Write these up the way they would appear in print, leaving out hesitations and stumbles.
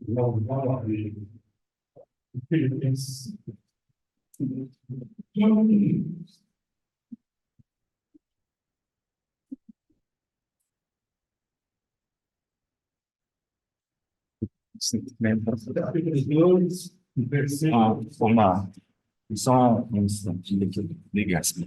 Não, não abrir. Filipenses. Capítulo 2, versículo. Vamos lá. Só um instantinho aqui. Ligar esse.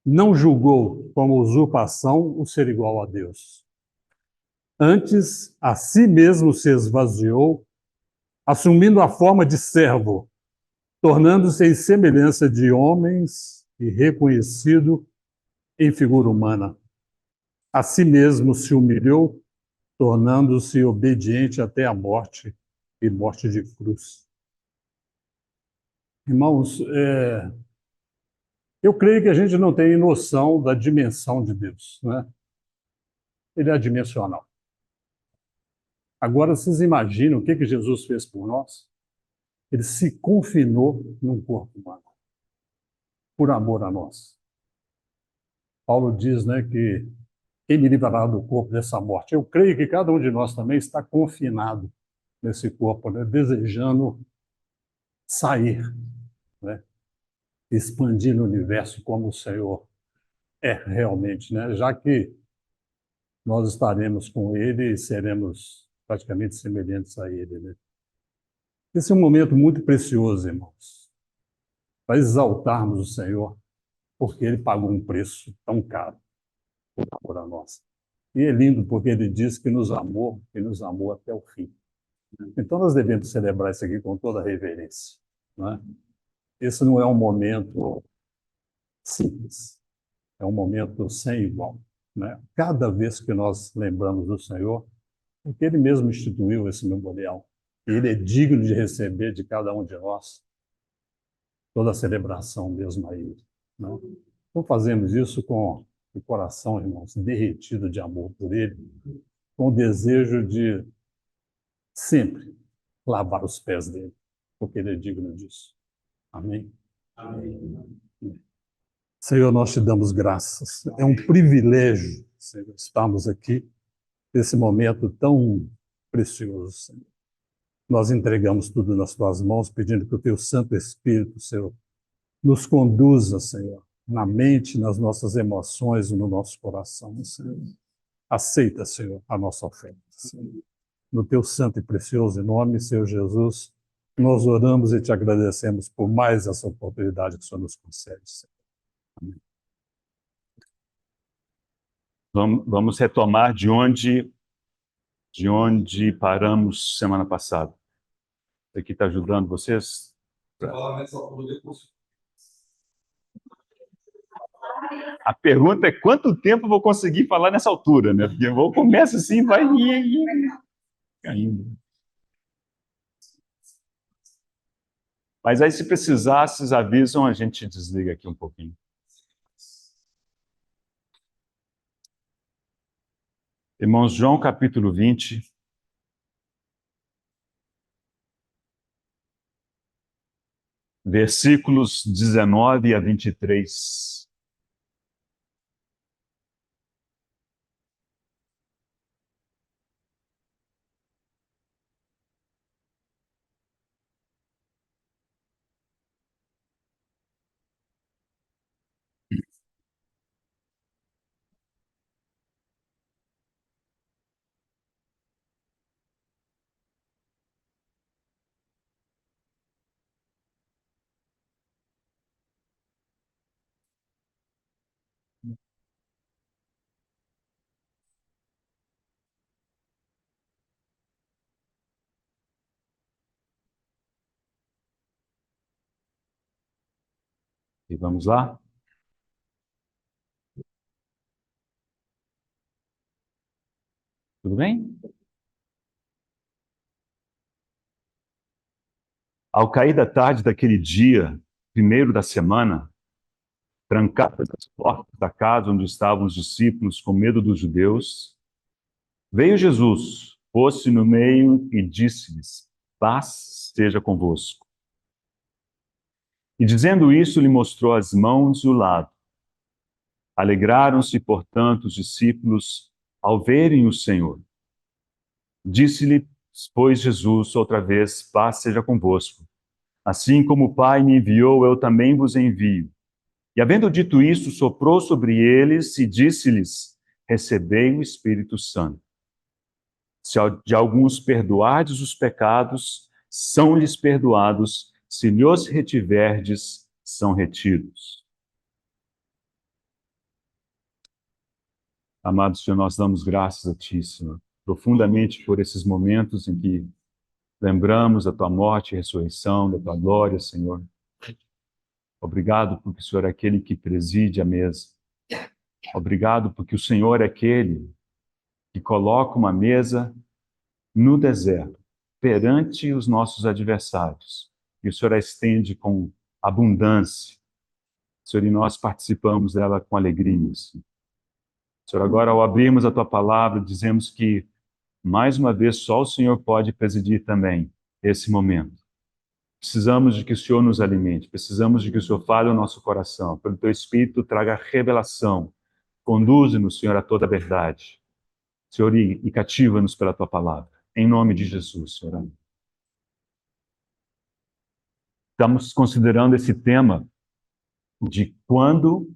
Não julgou como usurpação o ser igual a Deus. Antes, a si mesmo se esvaziou, assumindo a forma de servo, tornando-se em semelhança de homens e reconhecido em figura humana. A si mesmo se humilhou, tornando-se obediente até a morte e morte de cruz. Irmãos, eu creio que a gente não tem noção da dimensão de Deus, né? Ele é dimensional. Agora, vocês imaginam o que Jesus fez por nós? Ele se confinou num corpo humano, por amor a nós. Paulo diz, né, que quem me livrará do corpo dessa morte? Eu creio que cada um de nós também está confinado nesse corpo, né, desejando sair, né, expandir no universo como o Senhor é realmente, né, já que nós estaremos com Ele e seremos praticamente semelhantes a Ele, né? Esse é um momento muito precioso, irmãos, para exaltarmos o Senhor, porque Ele pagou um preço tão caro por a nós. E é lindo porque Ele diz que nos amou e nos amou até o fim. Então nós devemos celebrar isso aqui com toda reverência, não é? Esse não é um momento simples, é um momento sem igual, né? Cada vez que nós lembramos do Senhor, porque Ele mesmo instituiu esse memorial, e Ele é digno de receber de cada um de nós toda a celebração mesmo a Ele, né? Então fazemos isso com o coração, irmãos, derretido de amor por Ele, com o desejo de sempre lavar os pés dele, porque Ele é digno disso. Amém? Amém. Senhor, nós te damos graças. É um privilégio, Senhor, estarmos aqui nesse momento tão precioso, Senhor. Nós entregamos tudo nas tuas mãos, pedindo que o teu Santo Espírito, Senhor, nos conduza, Senhor, na mente, nas nossas emoções e no nosso coração, Senhor. Aceita, Senhor, a nossa oferta, Senhor. No teu santo e precioso nome, Senhor Jesus, nós oramos e te agradecemos por mais essa oportunidade que o Senhor nos concede, Senhor. Amém. Vamos retomar de onde paramos semana passada. Isso aqui está ajudando vocês? A pergunta é quanto tempo eu vou conseguir falar nessa altura, né? Porque eu começo assim, vai caindo. Mas aí, se precisar, vocês avisam, a gente desliga aqui um pouquinho. Irmãos, João capítulo 20. Versículos 19 a 23. E vamos lá? Tudo bem? Ao cair da tarde daquele dia, primeiro da semana, trancadas as portas da casa onde estavam os discípulos com medo dos judeus, veio Jesus, pôs-se no meio e disse-lhes: paz seja convosco. E dizendo isso, lhe mostrou as mãos e o lado. Alegraram-se, portanto, os discípulos ao verem o Senhor. Disse-lhe, pois, Jesus outra vez: paz seja convosco. Assim como o Pai me enviou, eu também vos envio. E havendo dito isso, soprou sobre eles e disse-lhes: recebei o Espírito Santo. Se de alguns perdoardes os pecados, são-lhes perdoados; se lhos retiverdes, são retidos. Amado Senhor, nós damos graças a Ti, Senhor, profundamente por esses momentos em que lembramos da Tua morte e ressurreição, da Tua glória, Senhor. Obrigado porque o Senhor é aquele que preside a mesa. Obrigado porque o Senhor é aquele que coloca uma mesa no deserto, perante os nossos adversários. E o Senhor a estende com abundância. Senhor, e nós participamos dela com alegria. Senhor, agora ao abrirmos a Tua palavra, dizemos que, mais uma vez, só o Senhor pode presidir também esse momento. Precisamos de que o Senhor nos alimente, precisamos de que o Senhor fale ao nosso coração, pelo Teu Espírito traga revelação, conduze-nos, Senhor, a toda a verdade. Senhor, e cativa-nos pela Tua palavra. Em nome de Jesus, Senhor. Estamos considerando esse tema de quando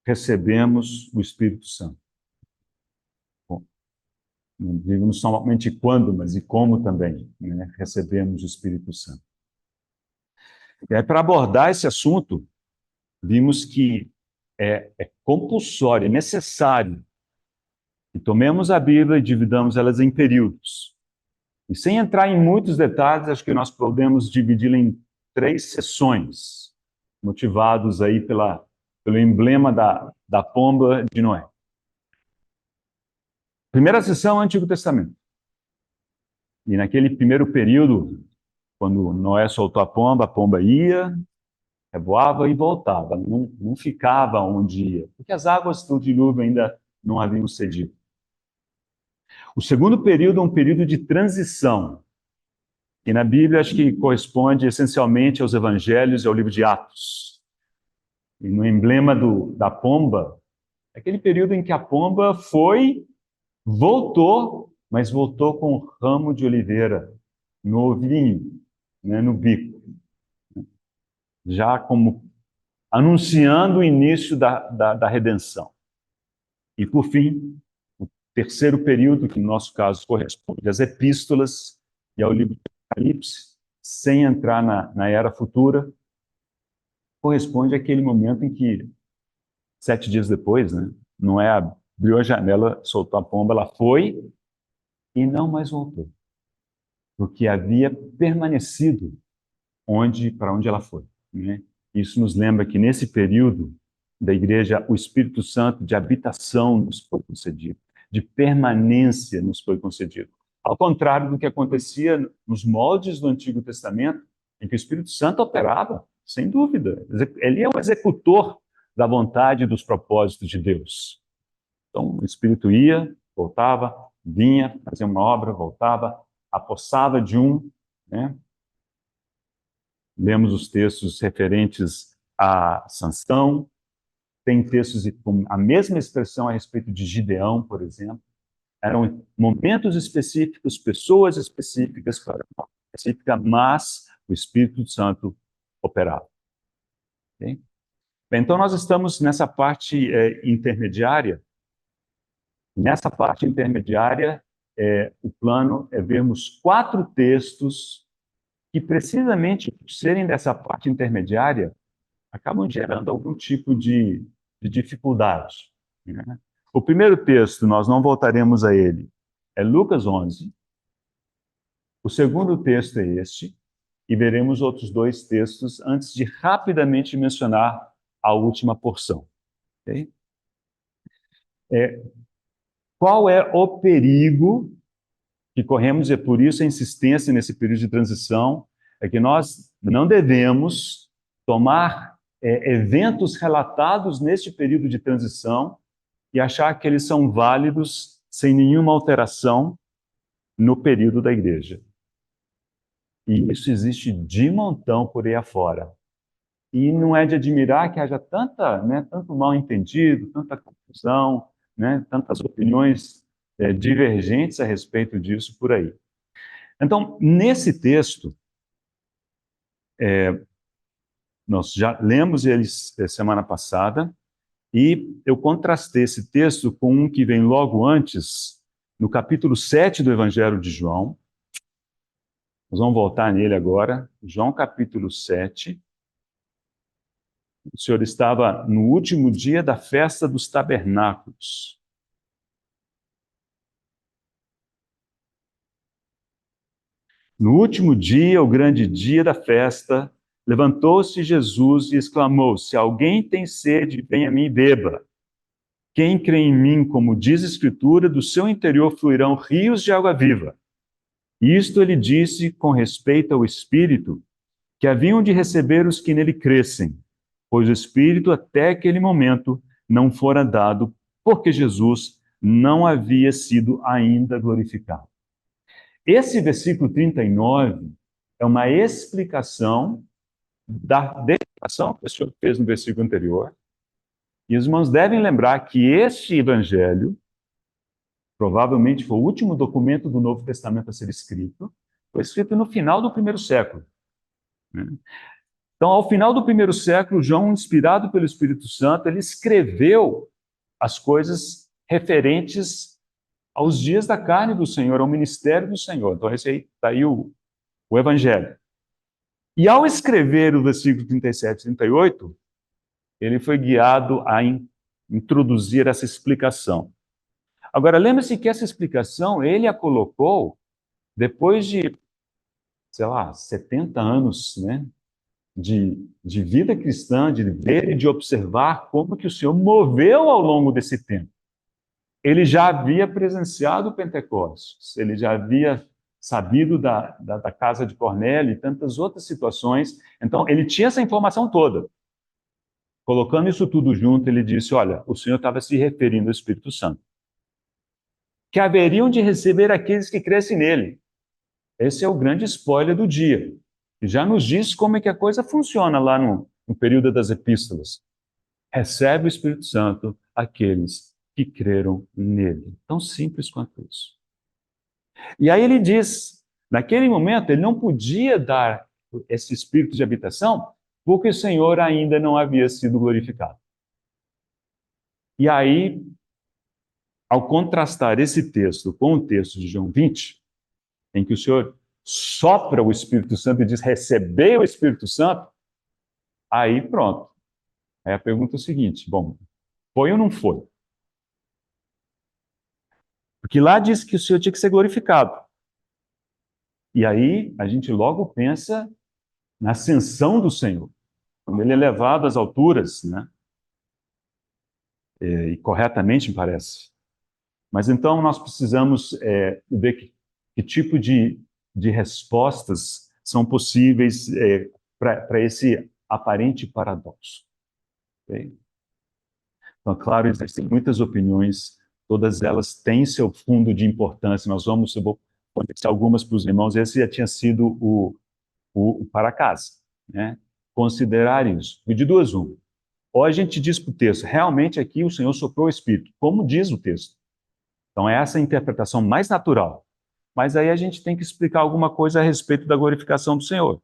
recebemos o Espírito Santo. Bom, não digo somente quando, mas e como também, né, recebemos o Espírito Santo. E aí, para abordar esse assunto, vimos que é compulsório, é necessário que tomemos a Bíblia e dividamos elas em períodos. E sem entrar em muitos detalhes, acho que nós podemos dividi-la em 3 sessões, motivados aí pelo emblema da pomba de Noé. Primeira sessão, Antigo Testamento. E naquele primeiro período, quando Noé soltou a pomba ia, revoava e voltava, não ficava onde ia, porque as águas do dilúvio ainda não haviam cedido. O segundo período é um período de transição, e na Bíblia acho que corresponde essencialmente aos Evangelhos e ao livro de Atos. E no emblema da pomba, é aquele período em que a pomba voltou, mas voltou com um ramo de oliveira no ovinho, né, no bico, já como anunciando o início da redenção. E, por fim, o terceiro período, que no nosso caso corresponde às epístolas e ao livro de Apocalipse, sem entrar na era futura, corresponde àquele momento em que, 7 dias depois, né, Noé abriu a janela, soltou a pomba, ela foi e não mais voltou, porque havia permanecido para onde ela foi, né? Isso nos lembra que nesse período da igreja, o Espírito Santo de habitação nos foi concedido, de permanência nos foi concedido. Ao contrário do que acontecia nos moldes do Antigo Testamento, em que o Espírito Santo operava, sem dúvida. Ele é o executor da vontade e dos propósitos de Deus. Então, o Espírito ia, voltava, vinha, fazia uma obra, voltava, apossava de um, né? Lemos os textos referentes a Sansão, tem textos com a mesma expressão a respeito de Gideão, por exemplo. Eram momentos específicos, pessoas específicas, para uma específica, mas o Espírito Santo operava. Okay? Bem, então, nós estamos nessa parte intermediária. Nessa parte intermediária, o plano é vermos 4 textos que, precisamente por serem dessa parte intermediária, acabam gerando algum tipo de dificuldade, né? O primeiro texto, nós não voltaremos a ele, é Lucas 11. O segundo texto é este, e veremos outros 2 textos antes de rapidamente mencionar a última porção. Okay? Qual é o perigo que corremos, e é por isso a insistência nesse período de transição, é que nós não devemos tomar eventos relatados neste período de transição e achar que eles são válidos sem nenhuma alteração no período da igreja. E isso existe de montão por aí afora. E não é de admirar que haja tanto mal entendido, tanta confusão, tantas opiniões divergentes a respeito disso por aí. Então, nesse texto, nós já lemos eles semana passada, e eu contrastei esse texto com um que vem logo antes, no capítulo 7 do Evangelho de João. Nós vamos voltar nele agora, João capítulo 7. O Senhor estava no último dia da festa dos tabernáculos. No último dia, o grande dia da festa, levantou-se Jesus e exclamou: se alguém tem sede, venha a mim e beba. Quem crê em mim, como diz a Escritura, do seu interior fluirão rios de água viva. Isto ele disse com respeito ao Espírito, que haviam de receber os que nele crescem, pois o Espírito até aquele momento não fora dado, porque Jesus não havia sido ainda glorificado. Esse versículo 39 é uma explicação da declaração que o Senhor fez no versículo anterior. E os irmãos devem lembrar que este evangelho, provavelmente foi o último documento do Novo Testamento a ser escrito, foi escrito no final do primeiro século. Então, ao final do primeiro século, João, inspirado pelo Espírito Santo, ele escreveu as coisas referentes aos dias da carne do Senhor, ao ministério do Senhor. Então, esse aí está aí o evangelho. E ao escrever o versículo 37 e 38, ele foi guiado a introduzir essa explicação. Agora, lembre-se que essa explicação, ele a colocou depois de, 70 anos, de vida cristã, de ver e de observar como que o Senhor moveu ao longo desse tempo. Ele já havia presenciado o Pentecostes, ele já havia sabido da casa de Cornélio e tantas outras situações. Então, ele tinha essa informação toda. Colocando isso tudo junto, ele disse, olha, o Senhor estava se referindo ao Espírito Santo, que haveriam de receber aqueles que crescem nele. Esse é o grande spoiler do dia. E já nos diz como é que a coisa funciona lá no período das epístolas. Recebe o Espírito Santo aqueles que creram nele. Tão simples quanto isso. E aí ele diz, naquele momento, ele não podia dar esse espírito de habitação, porque o Senhor ainda não havia sido glorificado. E aí, ao contrastar esse texto com o texto de João 20, em que o Senhor sopra o Espírito Santo e diz, recebei o Espírito Santo, aí pronto. Aí a pergunta é o seguinte, bom, foi ou não foi? Porque lá diz que o Senhor tinha que ser glorificado. E aí a gente logo pensa na ascensão do Senhor, quando ele é levado às alturas, e corretamente me parece. Mas então nós precisamos ver que tipo de respostas são possíveis para esse aparente paradoxo. Okay? Então, claro, existem muitas opiniões, todas elas têm seu fundo de importância. Eu vou conhecer algumas para os irmãos. Esse já tinha sido o para casa, considerar isso. E de duas, uma. Ou a gente diz para o texto, realmente aqui o Senhor soprou o Espírito, como diz o texto. Então, essa é a interpretação mais natural. Mas aí a gente tem que explicar alguma coisa a respeito da glorificação do Senhor.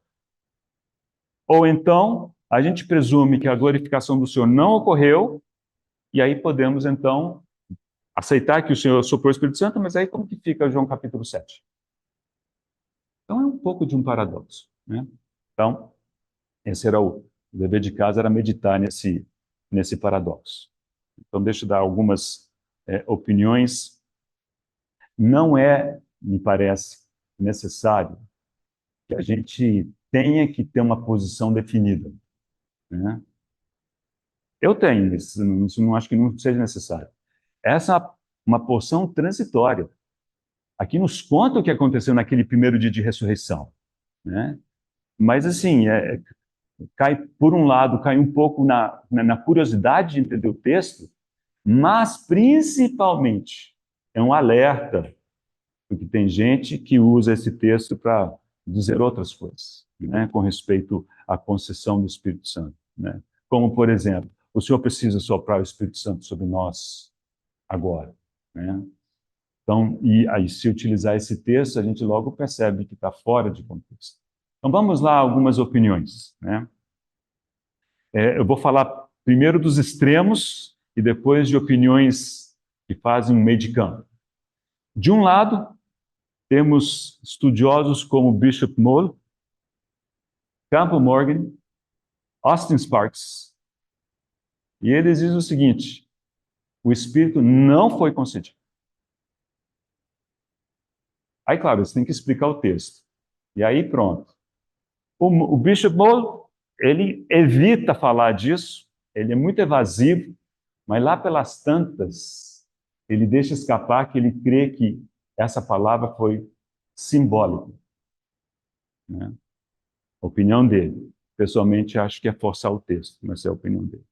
Ou então, a gente presume que a glorificação do Senhor não ocorreu, e aí podemos, então, aceitar que o Senhor soprou o Espírito Santo, mas aí como que fica João capítulo 7? Então, é um pouco de um paradoxo. Então, esse era o dever de casa, era meditar nesse paradoxo. Então, deixa eu dar algumas opiniões. Não é, me parece, necessário que a gente tenha que ter uma posição definida. Eu tenho, isso não acho que não seja necessário. Essa é uma porção transitória. Aqui nos conta o que aconteceu naquele primeiro dia de ressurreição. Mas, assim, cai, por um lado, cai um pouco na curiosidade de entender o texto, mas, principalmente, é um alerta, porque tem gente que usa esse texto para dizer outras coisas, né, com respeito à concessão do Espírito Santo, né? Como, por exemplo, o Senhor precisa soprar o Espírito Santo sobre nós agora, né? Então, e aí, se utilizar esse texto, a gente logo percebe que está fora de contexto. Então, vamos lá, algumas opiniões, né? Eu vou falar primeiro dos extremos e depois de opiniões que fazem um meio de campo. De um lado, temos estudiosos como Bishop Moll, Campbell Morgan, Austin Sparks, e eles dizem o seguinte: o Espírito não foi concedido. Aí, claro, eles têm que explicar o texto. E aí, pronto. O Bishop Moll, ele evita falar disso, ele é muito evasivo, mas lá pelas tantas, ele deixa escapar que ele crê que essa palavra foi simbólica, né? A opinião dele. Pessoalmente, acho que é forçar o texto, mas é a opinião dele.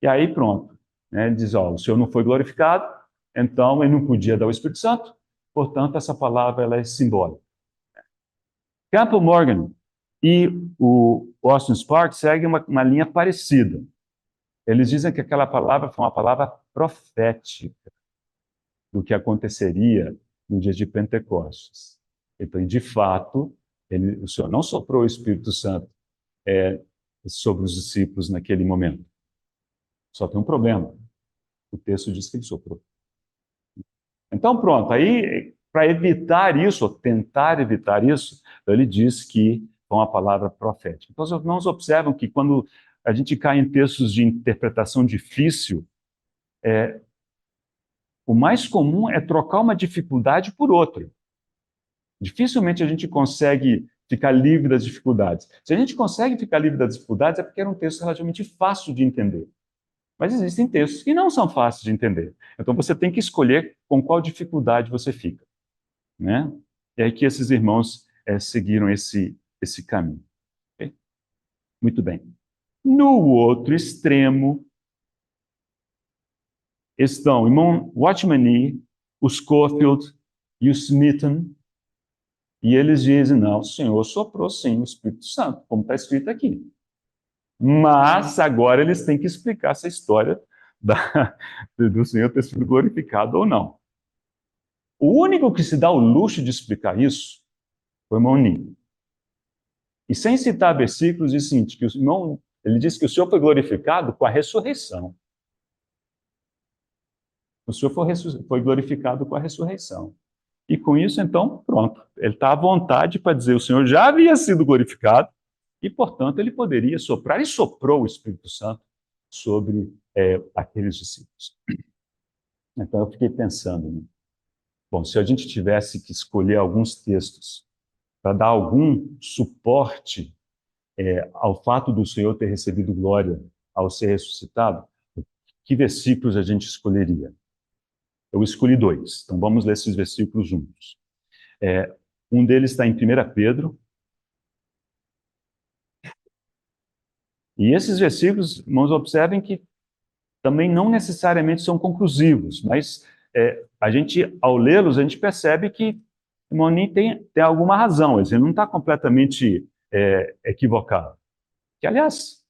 E aí, pronto, né? Ele diz, ó, o Senhor não foi glorificado, então ele não podia dar o Espírito Santo, portanto, essa palavra ela é simbólica. Campbell Morgan e o Austin Sparks seguem uma linha parecida. Eles dizem que aquela palavra foi uma palavra profética do que aconteceria no dia de Pentecostes. Então, de fato, o Senhor não soprou o Espírito Santo sobre os discípulos naquele momento. Só tem um problema. O texto diz que ele soprou. Então, pronto. Aí, para evitar isso, ou tentar evitar isso, ele diz que é uma palavra profética. Então, os irmãos observam que quando a gente cai em textos de interpretação difícil, o mais comum é trocar uma dificuldade por outra. Dificilmente a gente consegue ficar livre das dificuldades. Se a gente consegue ficar livre das dificuldades, é porque era um texto relativamente fácil de entender. Mas existem textos que não são fáceis de entender. Então você tem que escolher com qual dificuldade você fica, né? E aí que esses irmãos seguiram esse caminho. Okay? Muito bem. No outro extremo estão o irmão Watchman Nee, o Scofield e o Smithson, e eles dizem, não, o Senhor soprou sim o Espírito Santo, como está escrito aqui. Mas agora eles têm que explicar essa história do Senhor ter sido glorificado ou não. O único que se dá o luxo de explicar isso foi o irmão Nee. E sem citar versículos, diz o seguinte, que ele diz que o Senhor foi glorificado com a ressurreição. O Senhor foi glorificado com a ressurreição. E com isso, então, pronto. Ele está à vontade para dizer que o Senhor já havia sido glorificado e, portanto, ele poderia soprar, e soprou o Espírito Santo sobre aqueles discípulos. Então, eu fiquei pensando, né? Bom, se a gente tivesse que escolher alguns textos para dar algum suporte ao fato do Senhor ter recebido glória ao ser ressuscitado, que versículos a gente escolheria? Eu escolhi 2, então vamos ler esses versículos juntos. Um deles está em 1 Pedro. E esses versículos, irmãos, observem que também não necessariamente são conclusivos, mas a gente, ao lê-los, a gente percebe que o irmão Nee tem alguma razão, ele não está completamente equivocado. Que, aliás,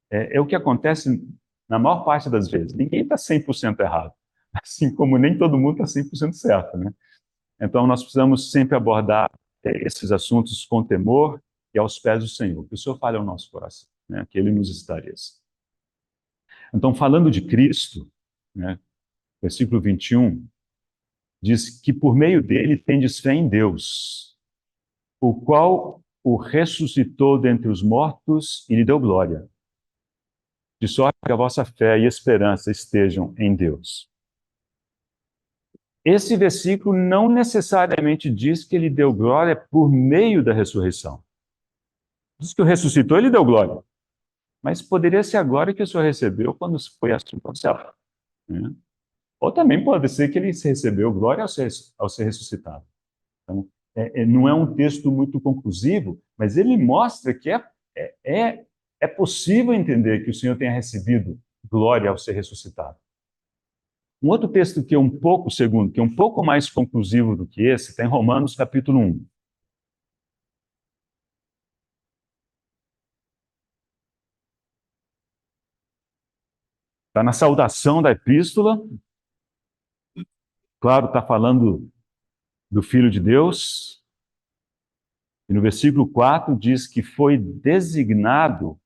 é o que acontece na maior parte das vezes. Ninguém está 100% errado, assim como nem todo mundo está 100% certo, né? Então, nós precisamos sempre abordar esses assuntos com temor e aos pés do Senhor, que o Senhor fale ao nosso coração, né? Que Ele nos esclareça. Então, falando de Cristo, né, versículo 21, diz que por meio dele tendes fé em Deus, o qual o ressuscitou dentre os mortos e lhe deu glória, de sorte que a vossa fé e esperança estejam em Deus. Esse versículo não necessariamente diz que ele deu glória por meio da ressurreição. Diz que o ressuscitou, ele deu glória. Mas poderia ser agora que o Senhor recebeu quando foi assunto ao céu, né? Ou também pode ser que ele recebeu glória ao ser ressuscitado. Então, não é um texto muito conclusivo, mas ele mostra que é possível entender que o Senhor tenha recebido glória ao ser ressuscitado. Um outro texto que é um pouco, segundo, que é um pouco mais conclusivo do que esse, está em Romanos capítulo 1. Está na saudação da epístola. Claro, está falando do Filho de Deus. E no versículo 4 diz que foi designado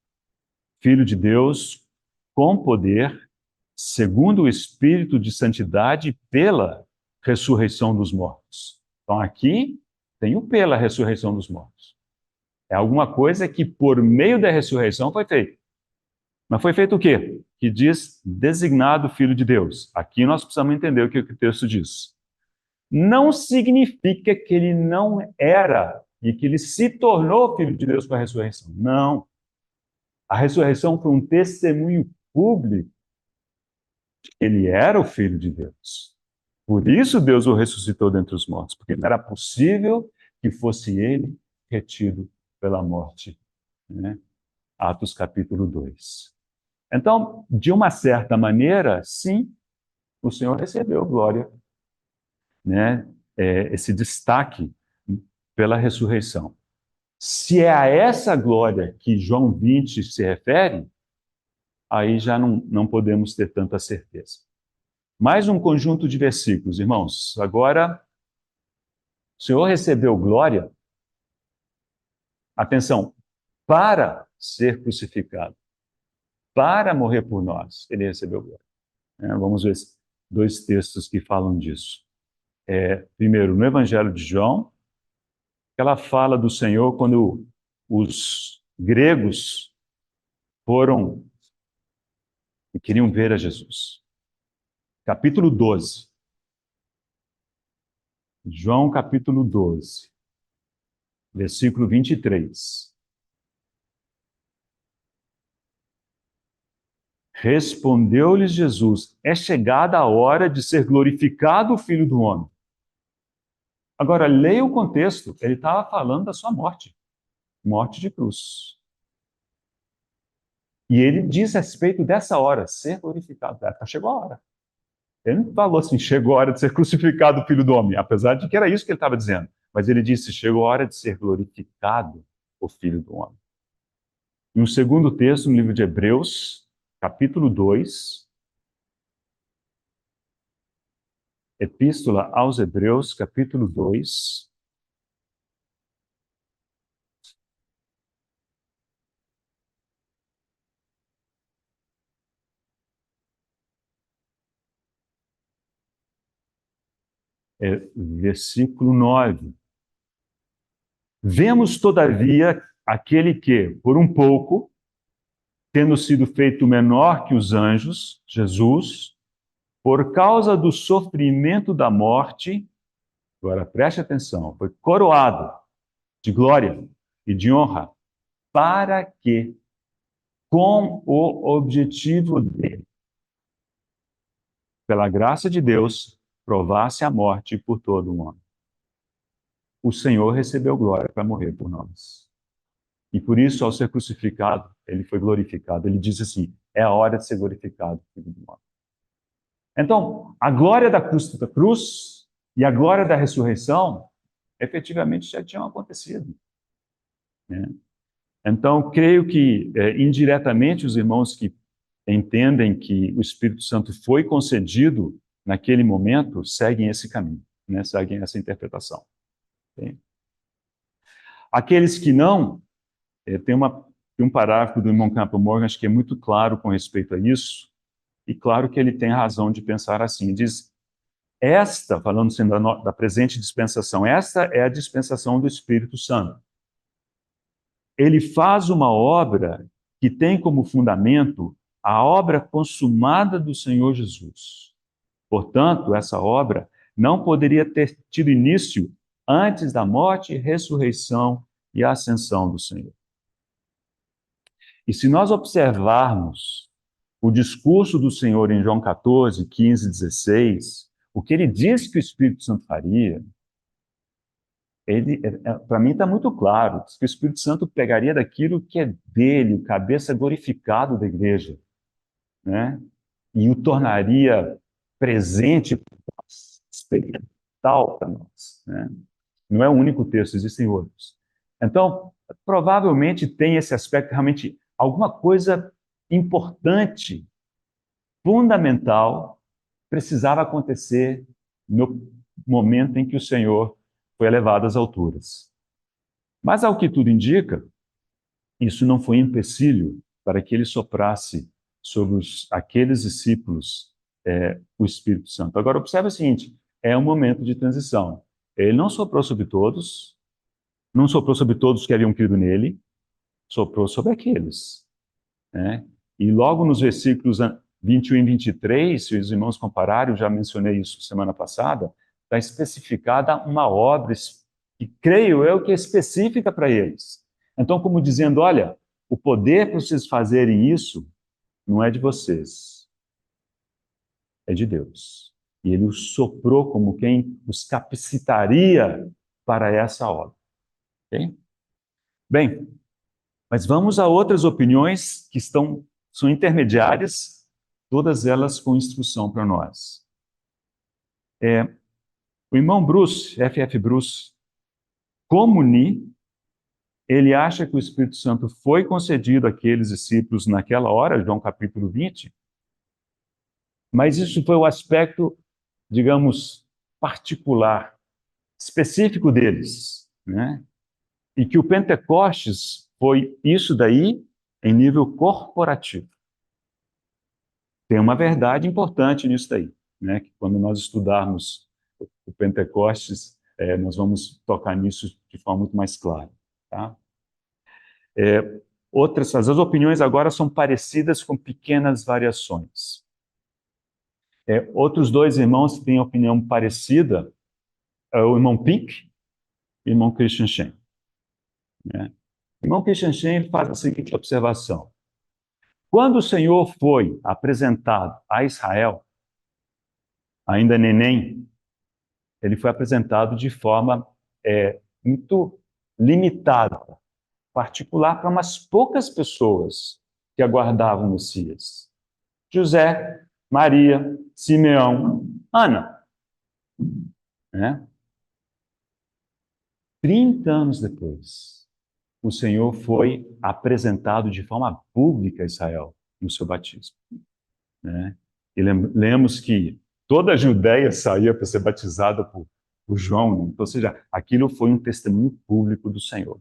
Filho de Deus com poder, segundo o Espírito de santidade, pela ressurreição dos mortos. Então aqui tem o pela ressurreição dos mortos. É alguma coisa que por meio da ressurreição foi feito. Mas foi feito o quê? Que diz designado Filho de Deus. Aqui nós precisamos entender o que o texto diz. Não significa que ele não era e que ele se tornou Filho de Deus com a ressurreição. Não. A ressurreição foi um testemunho público de que ele era o Filho de Deus. Por isso Deus o ressuscitou dentre os mortos, porque não era possível que fosse ele retido pela morte. Né? Atos capítulo 2. Então, de uma certa maneira, sim, o Senhor recebeu glória, né? Esse destaque pela ressurreição. Se é a essa glória que João 20 se refere, aí já não podemos ter tanta certeza. Mais um conjunto de versículos, irmãos. Agora, o Senhor recebeu glória, atenção, para ser crucificado, para morrer por nós, ele recebeu glória. Vamos ver dois textos que falam disso. Primeiro, no Evangelho de João, ela fala do Senhor quando os gregos foram e queriam ver a Jesus. Capítulo 12. João capítulo 12, versículo 23. Respondeu-lhes Jesus: é chegada a hora de ser glorificado o Filho do Homem. Agora, leia o contexto. Ele estava falando da sua morte. Morte de cruz. E ele diz a respeito dessa hora, ser glorificado. Chegou a hora. Ele não falou assim, chegou a hora de ser crucificado o Filho do Homem, apesar de que era isso que ele estava dizendo. Mas ele disse, chegou a hora de ser glorificado o Filho do Homem. E um segundo texto, no livro de Hebreus, capítulo 2, Epístola aos Hebreus, capítulo 2, versículo 9. Vemos, todavia, aquele que, por um pouco, tendo sido feito menor que os anjos, Jesus, por causa do sofrimento da morte, agora preste atenção, foi coroado de glória e de honra, para que, com o objetivo de, pela graça de Deus, provasse a morte por todo o homem. O Senhor recebeu glória para morrer por nós. E por isso, ao ser crucificado, ele foi glorificado. Ele disse assim, é a hora de ser glorificado, Filho do Homem. Então, a glória da cruz e a glória da ressurreição, efetivamente, já tinham acontecido. Né? Então, creio que, indiretamente, os irmãos que entendem que o Espírito Santo foi concedido naquele momento, seguem esse caminho, né? Seguem essa interpretação. Bem, aqueles que não, tem um parágrafo do irmão Campbell Morgan, acho que é muito claro com respeito a isso, e claro que ele tem razão de pensar assim. Diz, falando assim da presente dispensação, esta é a dispensação do Espírito Santo. Ele faz uma obra que tem como fundamento a obra consumada do Senhor Jesus. Portanto, essa obra não poderia ter tido início antes da morte, ressurreição e ascensão do Senhor. E se nós observarmos o discurso do Senhor em João 14, 15, 16, o que ele diz que o Espírito Santo faria, para mim está muito claro, que o Espírito Santo pegaria daquilo que é dele, o cabeça glorificado da igreja, né? E o tornaria presente para nós, experimental para nós, né? Não é o único texto, existem outros. Então, provavelmente tem esse aspecto, realmente, alguma coisa importante, fundamental, precisava acontecer no momento em que o Senhor foi elevado às alturas. Mas, ao que tudo indica, isso não foi empecilho para que ele soprasse sobre aqueles discípulos o Espírito Santo. Agora, observe o seguinte, é um momento de transição. Ele não soprou sobre todos, não soprou sobre todos que haviam crido nele, soprou sobre aqueles, né? E logo nos versículos 21 e 23, se os irmãos compararem, eu já mencionei isso semana passada, está especificada uma obra que creio eu que é específica para eles. Então, como dizendo, olha, o poder para vocês fazerem isso não é de vocês, é de Deus. E ele os soprou como quem os capacitaria para essa obra. Okay? Bem, mas vamos a outras opiniões que são intermediárias, todas elas com instrução para nós. O irmão Bruce, F.F. Bruce, como Ni, ele acha que o Espírito Santo foi concedido àqueles discípulos naquela hora, João capítulo 20, mas isso foi o aspecto, digamos, particular, específico deles, né? E que o Pentecostes foi isso daí em nível corporativo. Tem uma verdade importante nisso daí, né? Que quando nós estudarmos o Pentecostes, nós vamos tocar nisso de forma muito mais clara, tá? As opiniões agora são parecidas com pequenas variações. Outros dois irmãos que têm opinião parecida, o irmão Pink e o irmão Christian Shen, né? O irmão Christian Shen ele faz a seguinte observação. Quando o Senhor foi apresentado a Israel, ainda neném, ele foi apresentado de forma muito limitada, particular para umas poucas pessoas que aguardavam o Messias. José, Maria, Simeão, Ana. Né? 30 anos depois, o Senhor foi apresentado de forma pública a Israel no seu batismo. Né? E lemos que toda a Judéia saía para ser batizada por João. Então, ou seja, aquilo foi um testemunho público do Senhor.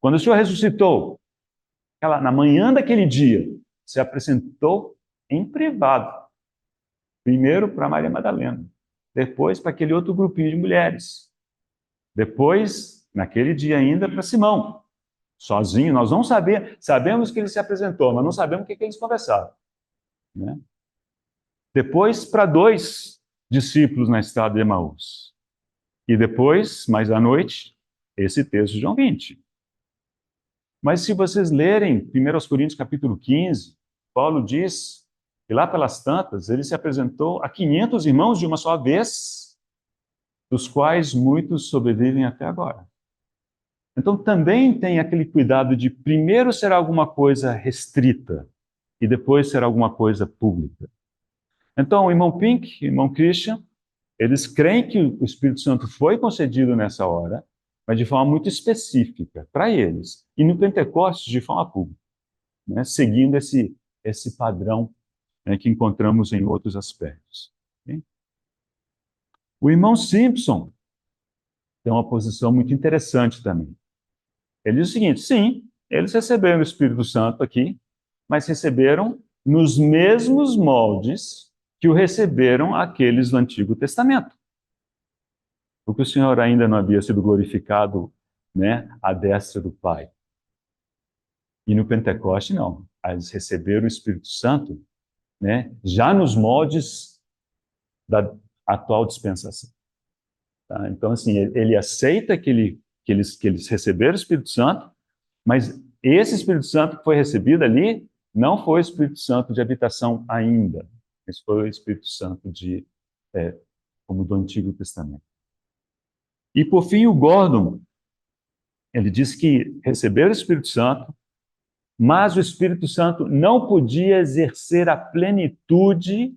Quando o Senhor ressuscitou, na manhã daquele dia, se apresentou em privado. Primeiro para Maria Madalena, depois para aquele outro grupinho de mulheres. Depois, naquele dia ainda, para Simão, sozinho. Nós não sabemos que ele se apresentou, mas não sabemos o que eles conversaram. Né? Depois, para 2 discípulos na estrada de Emaús. E depois, mais à noite, esse texto de João 20. Mas se vocês lerem 1 Coríntios capítulo 15, Paulo diz que lá pelas tantas ele se apresentou a 500 irmãos de uma só vez, dos quais muitos sobrevivem até agora. Então também tem aquele cuidado de primeiro ser alguma coisa restrita e depois ser alguma coisa pública. Então o irmão Pink, o irmão Christian, eles creem que o Espírito Santo foi concedido nessa hora, mas de forma muito específica para eles. E no Pentecostes, de forma pública, né? Seguindo esse padrão, né, que encontramos em outros aspectos. Okay? O irmão Simpson tem uma posição muito interessante também. Ele diz o seguinte, sim, eles receberam o Espírito Santo aqui, mas receberam nos mesmos moldes que o receberam aqueles do Antigo Testamento. Porque o Senhor ainda não havia sido glorificado, né, à destra do Pai. E no Pentecoste, não. Eles receberam o Espírito Santo, né, já nos moldes da atual dispensação. Tá? Então, assim, ele aceita que eles receberam o Espírito Santo, mas esse Espírito Santo que foi recebido ali não foi o Espírito Santo de habitação ainda. Esse foi o Espírito Santo como do Antigo Testamento. E, por fim, o Gordon, ele diz que receberam o Espírito Santo, mas o Espírito Santo não podia exercer a plenitude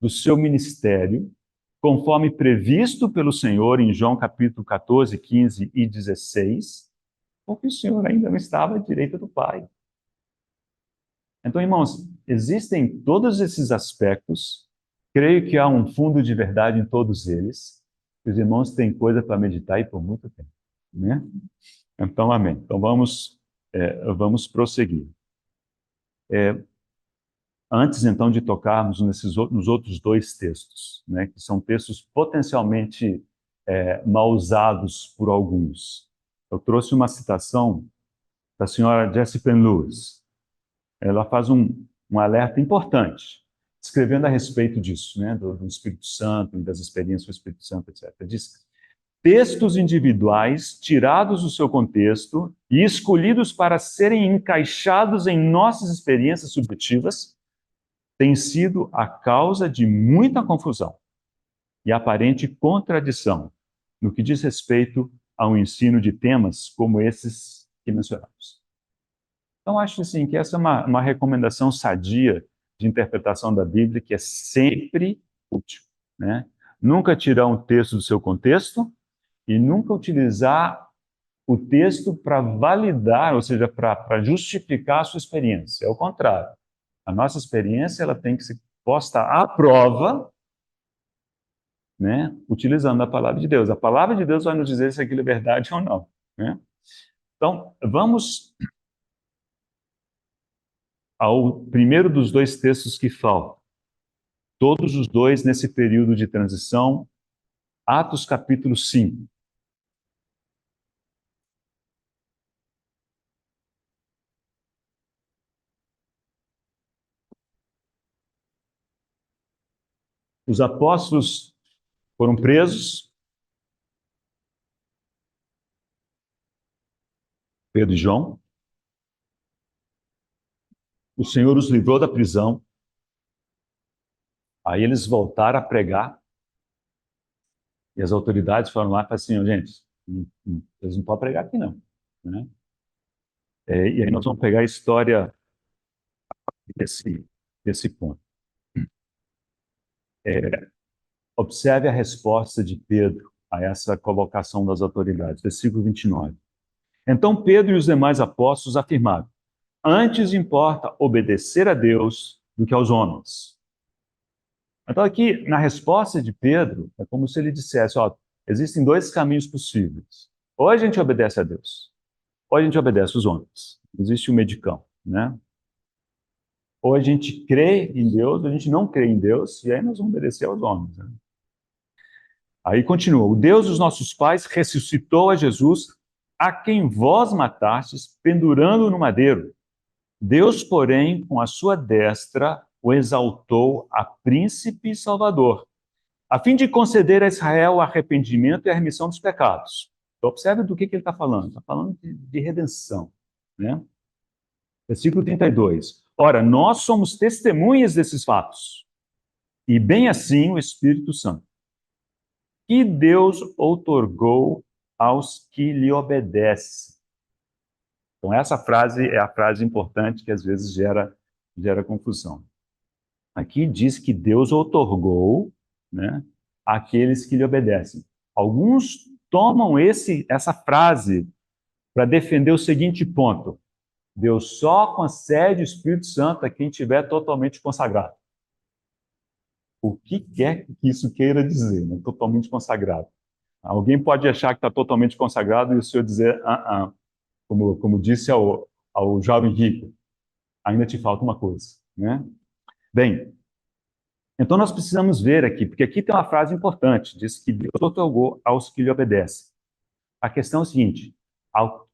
do seu ministério, conforme previsto pelo Senhor em João capítulo 14, 15 e 16, porque o Senhor ainda não estava à direita do Pai. Então, irmãos, existem todos esses aspectos, creio que há um fundo de verdade em todos eles, e os irmãos têm coisa para meditar e por muito tempo, né? Então, amém. Então, vamos prosseguir. Antes, então, de tocarmos nos outros dois textos, né, que são textos potencialmente mal usados por alguns, eu trouxe uma citação da senhora Jessie Penn Lewis. Ela faz um alerta importante, escrevendo a respeito disso, né, do Espírito Santo e das experiências do Espírito Santo, etc. Diz: textos individuais tirados do seu contexto e escolhidos para serem encaixados em nossas experiências subjetivas têm sido a causa de muita confusão e aparente contradição no que diz respeito ao ensino de temas como esses que mencionamos. Então, acho assim, que essa é uma recomendação sadia de interpretação da Bíblia, que é sempre útil, né? Nunca tirar um texto do seu contexto e nunca utilizar o texto para validar, ou seja, para justificar a sua experiência. É o contrário. A nossa experiência ela tem que ser posta à prova, né, utilizando a palavra de Deus. A palavra de Deus vai nos dizer se aquilo é verdade ou não, né? Então, vamos ao primeiro dos dois textos que faltam. Todos os dois nesse período de transição, Atos capítulo 5. Os apóstolos foram presos, Pedro e João. O Senhor os livrou da prisão. Aí eles voltaram a pregar. E as autoridades foram lá e falaram assim: gente, eles não podem pregar aqui não, né? E aí nós vamos pegar a história desse ponto. Observe a resposta de Pedro a essa colocação das autoridades. Versículo 29. Então Pedro e os demais apóstolos afirmaram: antes importa obedecer a Deus do que aos homens. Então aqui, na resposta de Pedro, é como se ele dissesse: ó, existem dois caminhos possíveis. Ou a gente obedece a Deus, ou a gente obedece aos homens. Existe um medicão, né? Ou a gente crê em Deus, ou a gente não crê em Deus, e aí nós vamos obedecer aos homens, né? Aí continua: o Deus dos nossos pais ressuscitou a Jesus, a quem vós matastes, pendurando no madeiro. Deus, porém, com a sua destra, o exaltou a príncipe e salvador, a fim de conceder a Israel o arrependimento e a remissão dos pecados. Então, observe do que ele está falando. Está falando de redenção, né? Versículo 32. Ora, nós somos testemunhas desses fatos, e bem assim o Espírito Santo, que Deus outorgou aos que lhe obedecem. Então, essa frase é a frase importante que às vezes gera confusão. Aqui diz que Deus outorgou, né, àqueles que lhe obedecem. Alguns tomam essa frase para defender o seguinte ponto: Deus só concede o Espírito Santo a quem estiver totalmente consagrado. O que quer que isso queira dizer, né? Totalmente consagrado. Alguém pode achar que está totalmente consagrado e o Senhor dizer, como disse ao jovem rico, ainda te falta uma coisa, né? Bem, então nós precisamos ver aqui, porque aqui tem uma frase importante, diz que Deus outorgou aos que lhe obedecem. A questão é a seguinte: ao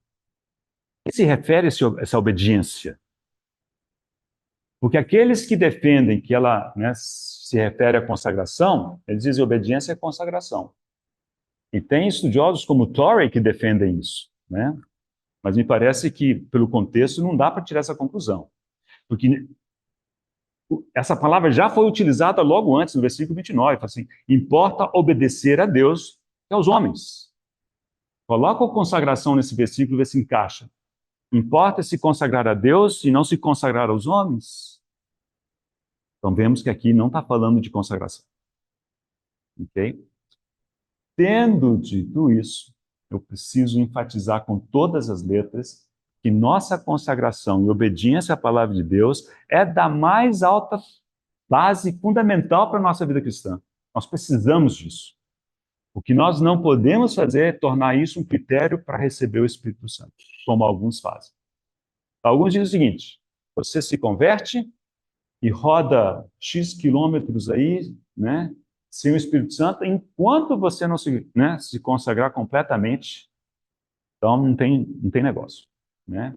que se refere essa obediência? Porque aqueles que defendem que ela, né, se refere à consagração, eles dizem obediência é consagração. E tem estudiosos como Torrey que defendem isso, né? Mas me parece que, pelo contexto, não dá para tirar essa conclusão. Porque essa palavra já foi utilizada logo antes, no versículo 29, fala assim: importa obedecer a Deus e aos homens. Coloca a consagração nesse versículo e vê se encaixa. Importa se consagrar a Deus e não se consagrar aos homens? Então vemos que aqui não está falando de consagração. Ok? Tendo dito isso, eu preciso enfatizar com todas as letras que nossa consagração e obediência à palavra de Deus é da mais alta base fundamental para a nossa vida cristã. Nós precisamos disso. O que nós não podemos fazer é tornar isso um critério para receber o Espírito Santo, como alguns fazem. Alguns dizem o seguinte: você se converte e roda X quilômetros aí, né, sem o Espírito Santo, enquanto você não se consagrar completamente, então não tem negócio, né?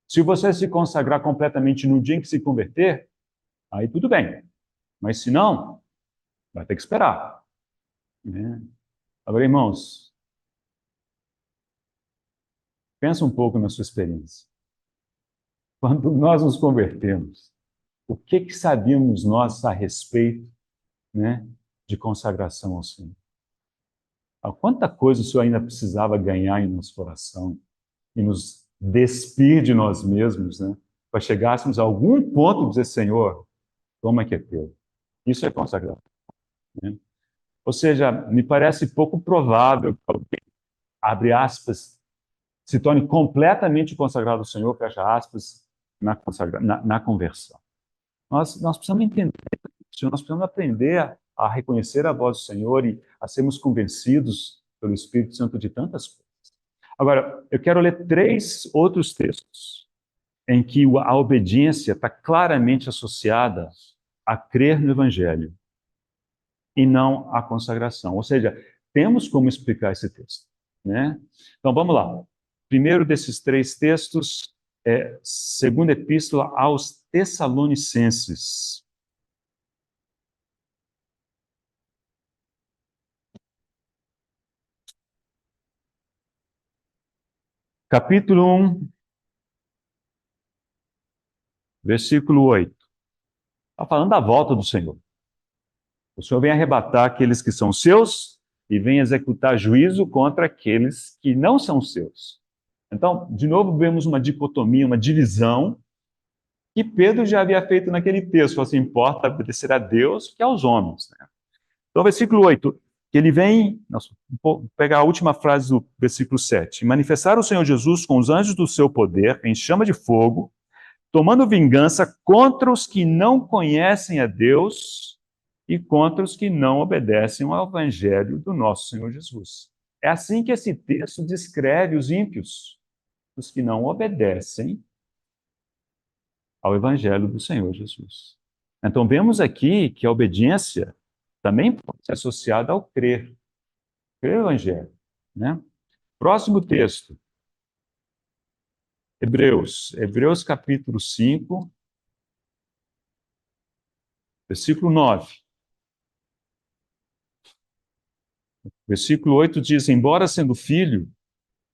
Se você se consagrar completamente no dia em que se converter, aí tudo bem. Mas se não, vai ter que esperar, né? Agora, irmãos, pensa um pouco na sua experiência. Quando nós nos convertemos, o que sabíamos nós a respeito, né, de consagração ao Senhor? Quanta coisa o Senhor ainda precisava ganhar em nosso coração e nos despir de nós mesmos, né, para chegássemos a algum ponto de dizer: Senhor, toma que é teu. Isso é consagração, né? Ou seja, me parece pouco provável que alguém, abre aspas, se torne completamente consagrado ao Senhor, fecha aspas, na conversão. Nós precisamos entender isso, nós precisamos aprender a reconhecer a voz do Senhor e a sermos convencidos pelo Espírito Santo de tantas coisas. Agora, eu quero ler 3 outros textos em que a obediência está claramente associada a crer no Evangelho e não à consagração. Ou seja, temos como explicar esse texto, né? Então, vamos lá. Primeiro desses 3 textos é segunda epístola aos Tessalonicenses. Capítulo 1, versículo 8. Está falando da volta do Senhor. O Senhor vem arrebatar aqueles que são seus e vem executar juízo contra aqueles que não são seus. Então, de novo, vemos uma dicotomia, uma divisão que Pedro já havia feito naquele texto. Falou assim: importa obedecer a Deus que aos homens, né? Então, versículo 8, que ele vem, vou pegar a última frase do versículo 7. Manifestar o Senhor Jesus com os anjos do seu poder em chama de fogo, tomando vingança contra os que não conhecem a Deus e contra os que não obedecem ao evangelho do nosso Senhor Jesus. É assim que esse texto descreve os ímpios, os que não obedecem ao evangelho do Senhor Jesus. Então, vemos aqui que a obediência também pode ser associada ao crer no evangelho, né? Próximo texto. Hebreus capítulo 5, versículo 9. Versículo 8 diz: embora sendo filho,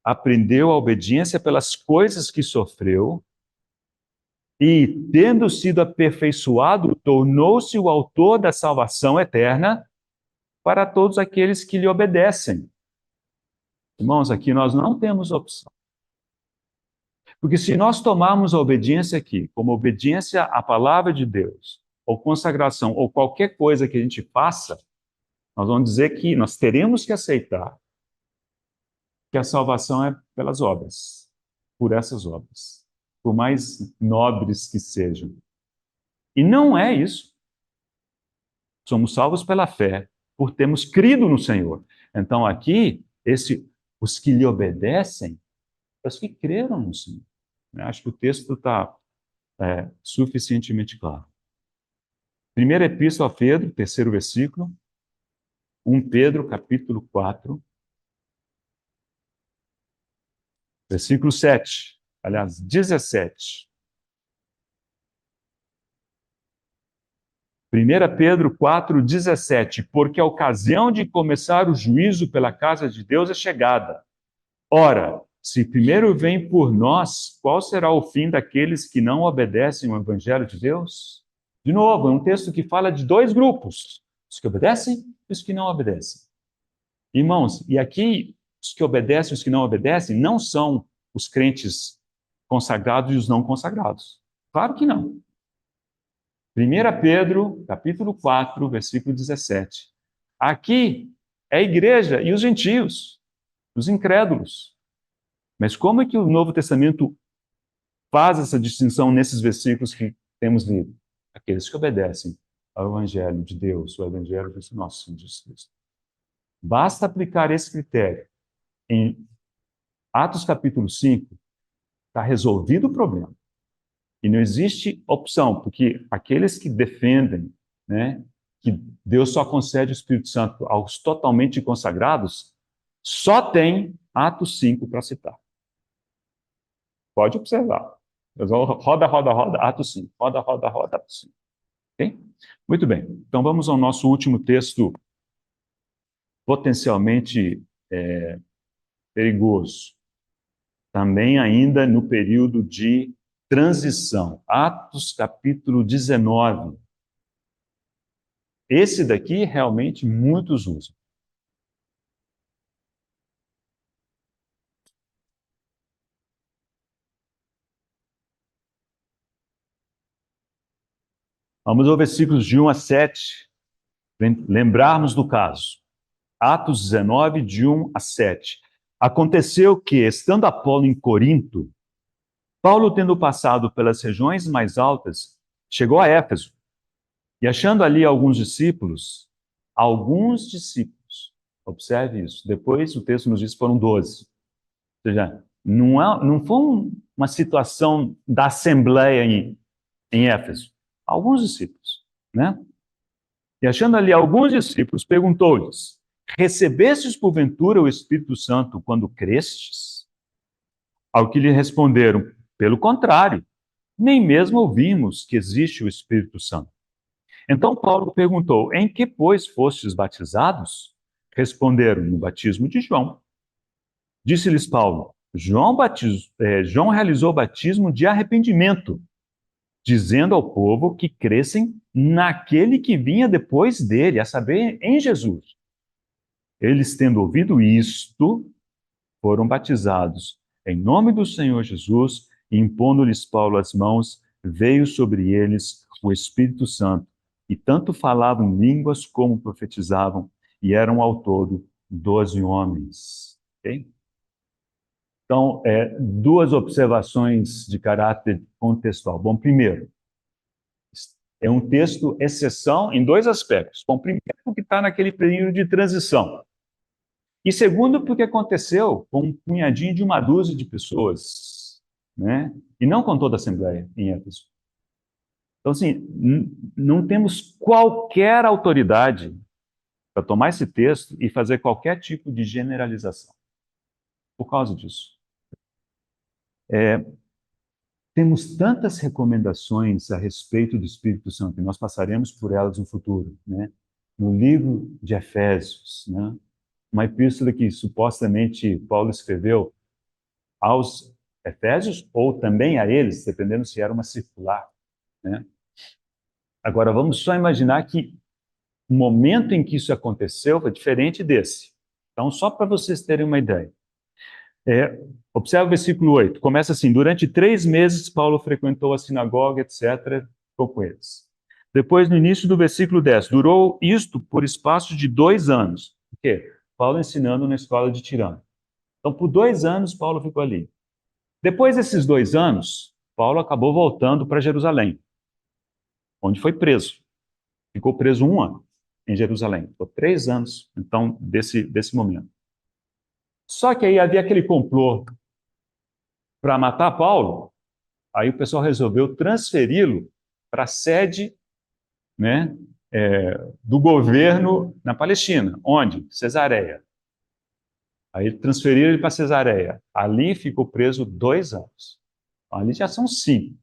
aprendeu a obediência pelas coisas que sofreu, e, tendo sido aperfeiçoado, tornou-se o autor da salvação eterna para todos aqueles que lhe obedecem. Irmãos, aqui nós não temos opção. Porque se nós tomarmos a obediência aqui como obediência à palavra de Deus, ou consagração, ou qualquer coisa que a gente faça, nós vamos dizer que nós teremos que aceitar que a salvação é pelas obras, por essas obras, por mais nobres que sejam. E não é isso. Somos salvos pela fé, por termos crido no Senhor. Então aqui, os que lhe obedecem, os que creram no Senhor. Acho que o texto está suficientemente claro. Primeira epístola a Pedro, 3º versículo, 1 Pedro, capítulo 4, versículo 7, aliás, 17. 1 Pedro 4, 17, porque a ocasião de começar o juízo pela casa de Deus é chegada. Ora, se primeiro vem por nós, qual será o fim daqueles que não obedecem ao evangelho de Deus? De novo, é um texto que fala de 2 grupos, os que obedecem e os que não obedecem. Irmãos, e aqui os que obedecem e os que não obedecem não são os crentes consagrados e os não consagrados. Claro que não. 1 Pedro, capítulo 4, versículo 17. Aqui é a igreja e os gentios, os incrédulos. Mas como é que o Novo Testamento faz essa distinção nesses versículos que temos lido? Aqueles que obedecem ao Evangelho de Deus, o Evangelho do nosso Senhor Jesus Cristo. Basta aplicar esse critério em Atos capítulo 5, está resolvido o problema. E não existe opção, porque aqueles que defendem, né, que Deus só concede o Espírito Santo aos totalmente consagrados, só tem Atos 5 para citar. Pode observar. Roda, roda, roda, Atos 5. Roda, roda, roda, Atos 5. Okay? Muito bem. Então vamos ao nosso último texto potencialmente perigoso. Também ainda no período de transição. Atos capítulo 19. Esse daqui realmente muitos usam. Vamos ao versículos de 1 a 7, lembrarmos do caso. Atos 19, de 1 a 7. Aconteceu que, estando Apolo em Corinto, Paulo, tendo passado pelas regiões mais altas, chegou a Éfeso. E achando ali alguns discípulos, observe isso, depois o texto nos diz que foram 12. Ou seja, não foi uma situação da assembleia em Éfeso. Alguns discípulos, né? E achando ali alguns discípulos, perguntou-lhes: recebestes porventura o Espírito Santo quando crestes? Ao que lhe responderam: pelo contrário, nem mesmo ouvimos que existe o Espírito Santo. Então Paulo perguntou: em que, pois, fostes batizados? Responderam: no batismo de João. Disse-lhes Paulo: João realizou o batismo de arrependimento, dizendo ao povo que crescem naquele que vinha depois dele, a saber, em Jesus. Eles, tendo ouvido isto, foram batizados em nome do Senhor Jesus, e impondo-lhes Paulo as mãos, veio sobre eles o Espírito Santo, e tanto falavam línguas como profetizavam, e eram ao todo 12 homens. Okay? Então, duas observações de caráter contextual. Bom, primeiro, é um texto exceção em dois aspectos. Bom, primeiro, porque está naquele período de transição. E segundo, porque aconteceu com um punhadinho de uma dúzia de pessoas, né? E não com toda a Assembleia em Éfeso. Então, assim, não temos qualquer autoridade para tomar esse texto e fazer qualquer tipo de generalização por causa disso. Temos tantas recomendações a respeito do Espírito Santo, e nós passaremos por elas no futuro, né? No livro de Efésios, né? Uma epístola que supostamente Paulo escreveu aos Efésios, ou também a eles, dependendo se era uma circular, né? Agora, vamos só imaginar que o momento em que isso aconteceu foi diferente desse. Então, só para vocês terem uma ideia. Observe o versículo 8. Começa assim: durante 3 meses, Paulo frequentou a sinagoga, etc., ficou com eles. Depois, no início do versículo 10, durou isto por espaço de 2 anos. O quê? Paulo ensinando na escola de Tirano. Então, por 2 anos, Paulo ficou ali. Depois desses 2 anos, Paulo acabou voltando para Jerusalém, onde foi preso. Ficou preso 1 ano em Jerusalém. Ficou 3 anos, então, desse momento. Só que aí havia aquele complô para matar Paulo, aí o pessoal resolveu transferi-lo para a sede, né, do governo na Palestina. Onde? Cesareia. Aí transferiram ele para Cesareia. Ali ficou preso 2 anos. Ali já são 5.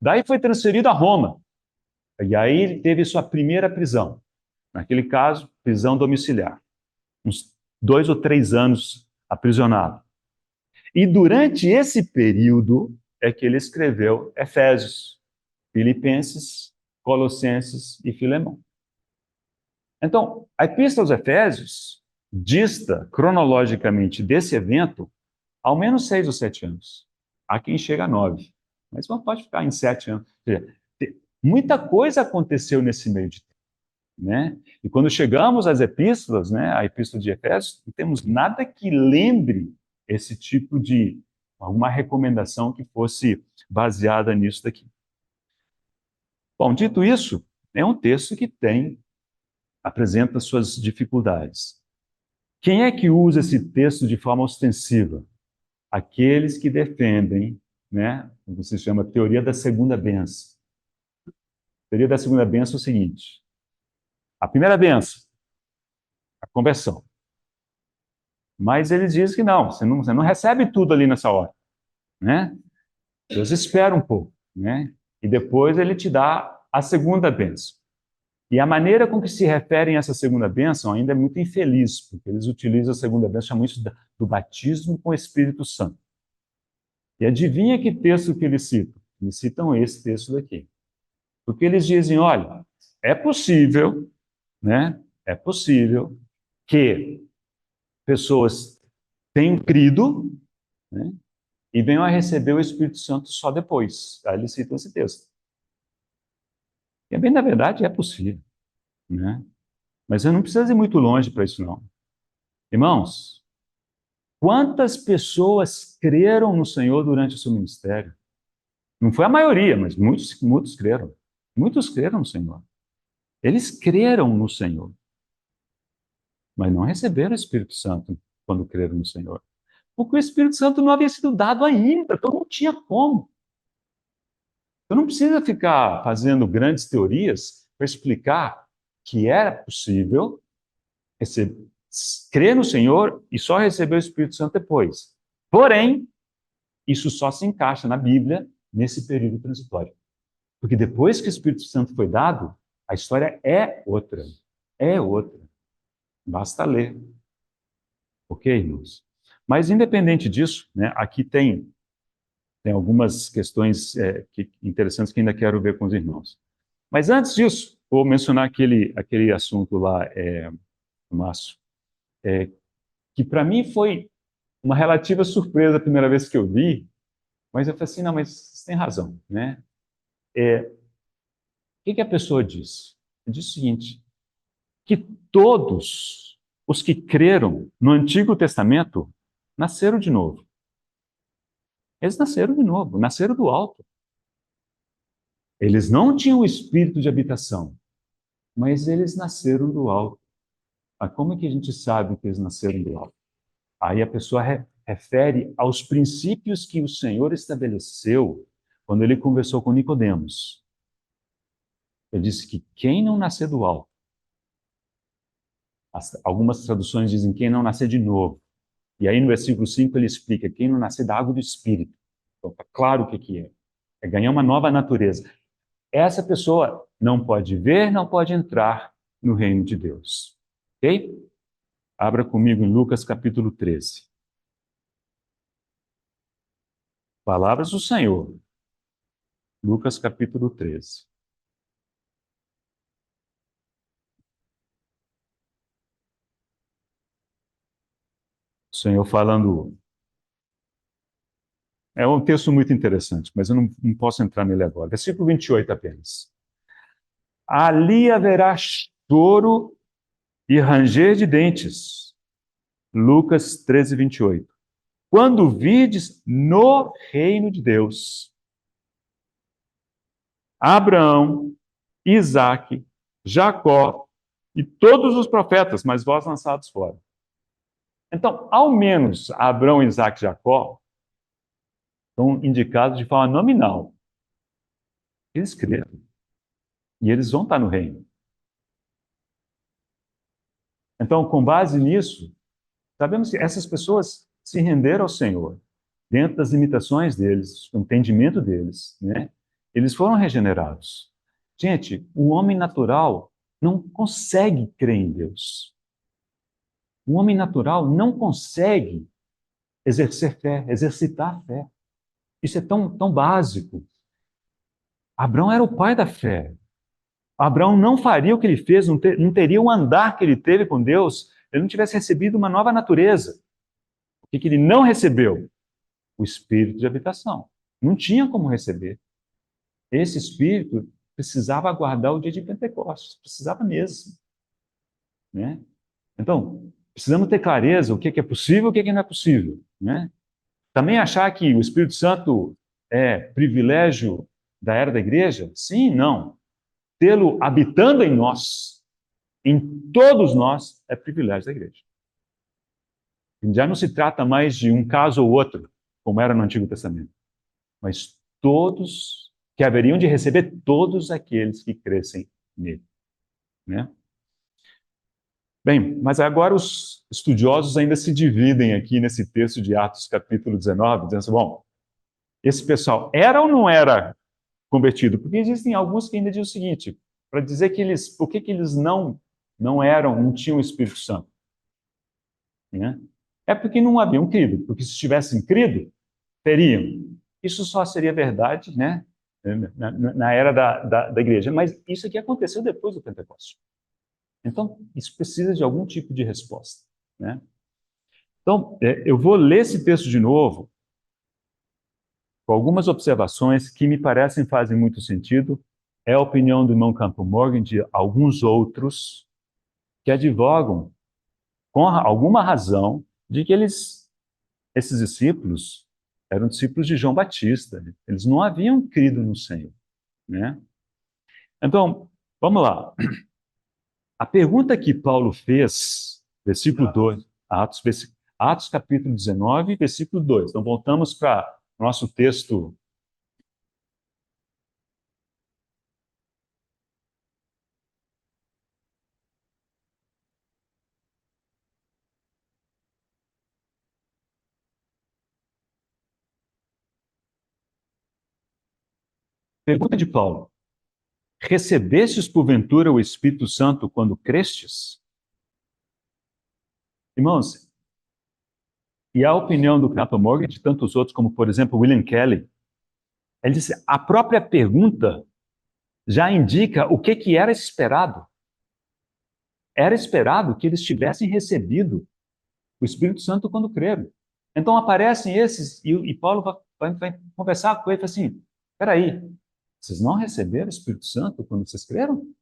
Daí foi transferido a Roma. E aí ele teve sua primeira prisão. Naquele caso, prisão domiciliar. Uns 2 ou 3 anos aprisionado. E durante esse período é que ele escreveu Efésios, Filipenses, Colossenses e Filemão. Então, a Epístola aos Efésios dista cronologicamente desse evento ao menos 6 ou 7 anos. Há quem chega a 9, mas não pode ficar em 7 anos. Ou seja, muita coisa aconteceu nesse meio de tempo, né? E quando chegamos às epístolas, né, a epístola de Efésios, não temos nada que lembre esse tipo de alguma recomendação que fosse baseada nisso daqui. Bom, dito isso, é um texto que apresenta suas dificuldades. Quem é que usa esse texto de forma ostensiva? Aqueles que defendem, né, o que se chama teoria da segunda bênção. A teoria da segunda bênção é o seguinte: a primeira bênção, a conversão. Mas eles dizem que não, você não recebe tudo ali nessa hora, né? Deus espera um pouco, né? E depois ele te dá a segunda bênção. E a maneira com que se referem a essa segunda bênção ainda é muito infeliz, porque eles utilizam a segunda bênção, chamam isso do batismo com o Espírito Santo. E adivinha que texto que eles citam? Eles citam esse texto daqui. Porque eles dizem, olha, é possível, né? É possível que pessoas tenham crido, né, e venham a receber o Espírito Santo só depois. Aí eles citam esse texto. E bem, na verdade, é possível, né? Mas eu não preciso ir muito longe para isso, não. Irmãos, quantas pessoas creram no Senhor durante o seu ministério? Não foi a maioria, mas muitos creram. Muitos creram no Senhor. Eles creram no Senhor, mas não receberam o Espírito Santo quando creram no Senhor. Porque o Espírito Santo não havia sido dado ainda, então não tinha como. Então não precisa ficar fazendo grandes teorias para explicar que era possível crer no Senhor e só receber o Espírito Santo depois. Porém, isso só se encaixa na Bíblia nesse período transitório. Porque depois que o Espírito Santo foi dado, a história é outra. É outra. Basta ler. Ok, irmãos? Mas, independente disso, né, aqui tem algumas questões interessantes que ainda quero ver com os irmãos. Mas antes disso, vou mencionar aquele assunto lá, Márcio, que para mim foi uma relativa surpresa a primeira vez que eu vi, mas eu falei assim, não, mas você tem razão, né? O que a pessoa diz? Ela diz o seguinte, que todos os que creram no Antigo Testamento nasceram de novo. Eles nasceram de novo, nasceram do alto. Eles não tinham o espírito de habitação, mas eles nasceram do alto. Mas como é que a gente sabe que eles nasceram do alto? Aí a pessoa refere aos princípios que o Senhor estabeleceu quando ele conversou com Nicodemos. Ele disse que quem não nascer do alto, algumas traduções dizem quem não nascer de novo. E aí no versículo 5 ele explica quem não nascer da água do Espírito. Então está claro o que é. É ganhar uma nova natureza. Essa pessoa não pode ver, não pode entrar no reino de Deus. Ok? Abra comigo em Lucas capítulo 13. Palavras do Senhor. Lucas capítulo 13. O Senhor falando. É um texto muito interessante, mas eu não posso entrar nele agora. Versículo 28 apenas. Ali haverá choro e ranger de dentes. Lucas 13, 28. Quando virdes no reino de Deus, Abraão, Isaque, Jacó e todos os profetas, mas vós lançados fora. Então, ao menos Abraão, Isaque e Jacó estão indicados de forma nominal. Eles creram. E eles vão estar no reino. Então, com base nisso, sabemos que essas pessoas se renderam ao Senhor, dentro das limitações deles, do entendimento deles, né? Eles foram regenerados. Gente, o homem natural não consegue crer em Deus. O homem natural não consegue exercer fé, exercitar a fé. Isso é tão básico. Abraão era o pai da fé. Abraão não faria o que ele fez, não teria o andar que ele teve com Deus ele não tivesse recebido uma nova natureza. O que ele não recebeu? O espírito de habitação. Não tinha como receber. Esse espírito precisava aguardar o dia de Pentecostes, precisava mesmo, né? Então, precisamos ter clareza o que é possível e o que não é possível, né? Também achar que o Espírito Santo é privilégio da era da igreja? Sim, não. Tê-lo habitando em nós, em todos nós, é privilégio da igreja. Já não se trata mais de um caso ou outro, como era no Antigo Testamento, mas todos que haveriam de receber todos aqueles que crescem nele, né? Bem, mas agora os estudiosos ainda se dividem aqui nesse texto de Atos capítulo 19, dizendo assim, bom, esse pessoal era ou não era convertido? Porque existem alguns que ainda dizem o seguinte, para dizer que eles, por que eles não tinham o Espírito Santo? Né? É porque não haviam crido, porque se tivessem crido, teriam. Isso só seria verdade, né, na era da igreja, mas isso aqui aconteceu depois do Pentecostes. Então, isso precisa de algum tipo de resposta, né? Então, eu vou ler esse texto de novo, com algumas observações que me parecem fazem muito sentido. É a opinião do irmão Campo Morgan e de alguns outros que advogam, com alguma razão, de que esses discípulos eram discípulos de João Batista. Eles não haviam crido no Senhor, né? Então, vamos lá. A pergunta que Paulo fez, versículo 2, Atos capítulo 19, versículo 2. Então, voltamos para o nosso texto. Pergunta de Paulo. Recebestes porventura o Espírito Santo quando crestes? Irmãos, e a opinião do Campbell Morgan e de tantos outros, como por exemplo William Kelly, ele disse, a própria pergunta já indica o que era esperado. Era esperado que eles tivessem recebido o Espírito Santo quando creram. Então aparecem esses, e Paulo vai conversar com ele e fala assim, espera aí, vocês não receberam o Espírito Santo quando vocês creram?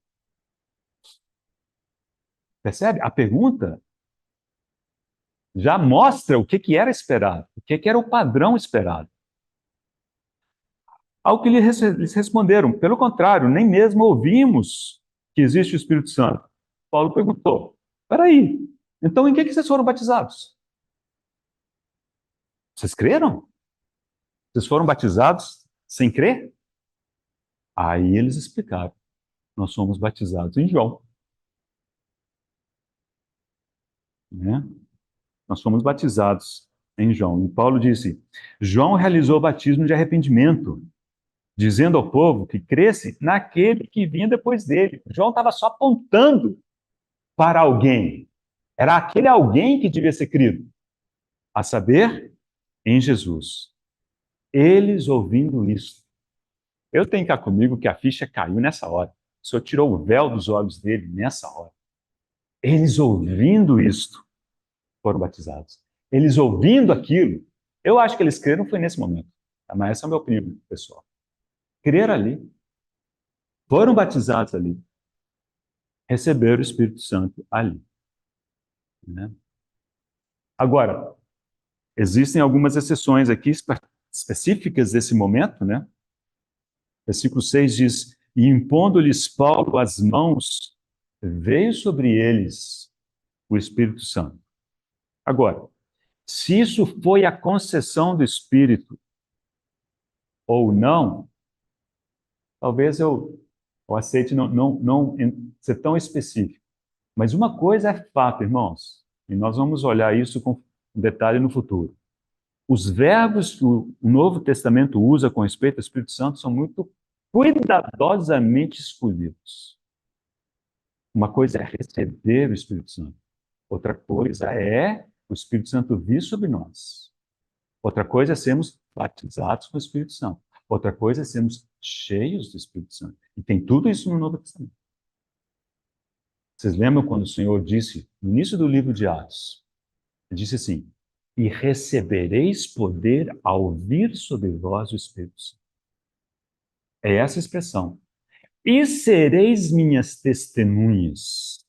Percebe? A pergunta já mostra o que era esperado, o que era o padrão esperado. Ao que eles responderam, pelo contrário, nem mesmo ouvimos que existe o Espírito Santo. Paulo perguntou, espera aí, então em que vocês foram batizados? Vocês creram? Vocês foram batizados sem crer? Aí eles explicaram, nós somos batizados em João. Né? Nós fomos batizados em João. E Paulo disse, João realizou o batismo de arrependimento, dizendo ao povo que cresce naquele que vinha depois dele. João estava só apontando para alguém. Era aquele alguém que devia ser crido, a saber, em Jesus. Eles ouvindo isso. Eu tenho cá comigo que a ficha caiu nessa hora. O Senhor tirou o véu dos olhos dele nessa hora. Eles ouvindo isto, foram batizados. Eles ouvindo aquilo, eu acho que eles creram foi nesse momento. Mas essa é a minha opinião, pessoal. Crer ali. Foram batizados ali. Receberam o Espírito Santo ali. Né? Agora, existem algumas exceções aqui específicas desse momento, né? Versículo 6 diz, e impondo-lhes Paulo as mãos, veio sobre eles o Espírito Santo. Agora, se isso foi a concessão do Espírito ou não, talvez eu aceite não ser tão específico. Mas uma coisa é fato, irmãos, e nós vamos olhar isso com detalhe no futuro. Os verbos que o Novo Testamento usa com respeito ao Espírito Santo são muito cuidadosamente escolhidos. Uma coisa é receber o Espírito Santo. Outra coisa é o Espírito Santo vir sobre nós. Outra coisa é sermos batizados com o Espírito Santo. Outra coisa é sermos cheios do Espírito Santo. E tem tudo isso no Novo Testamento. Vocês lembram quando o Senhor disse, no início do livro de Atos, ele disse assim, e recebereis poder ao vir sobre vós o Espírito Santo. É essa a expressão. E sereis minhas testemunhas.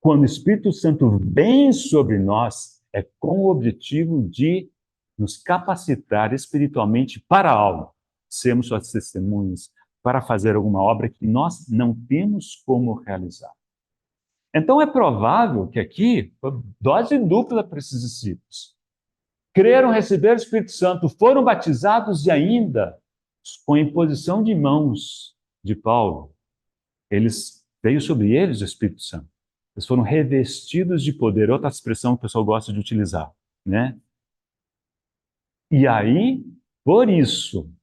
Quando o Espírito Santo vem sobre nós, é com o objetivo de nos capacitar espiritualmente para algo. Sermos suas testemunhas, para fazer alguma obra que nós não temos como realizar. Então é provável que aqui, dose dupla para esses discípulos. Creram, receberam o Espírito Santo, foram batizados e ainda, com a imposição de mãos de Paulo, veio sobre eles o Espírito Santo. Eles foram revestidos de poder, outra expressão que o pessoal gosta de utilizar, né? E aí, por isso,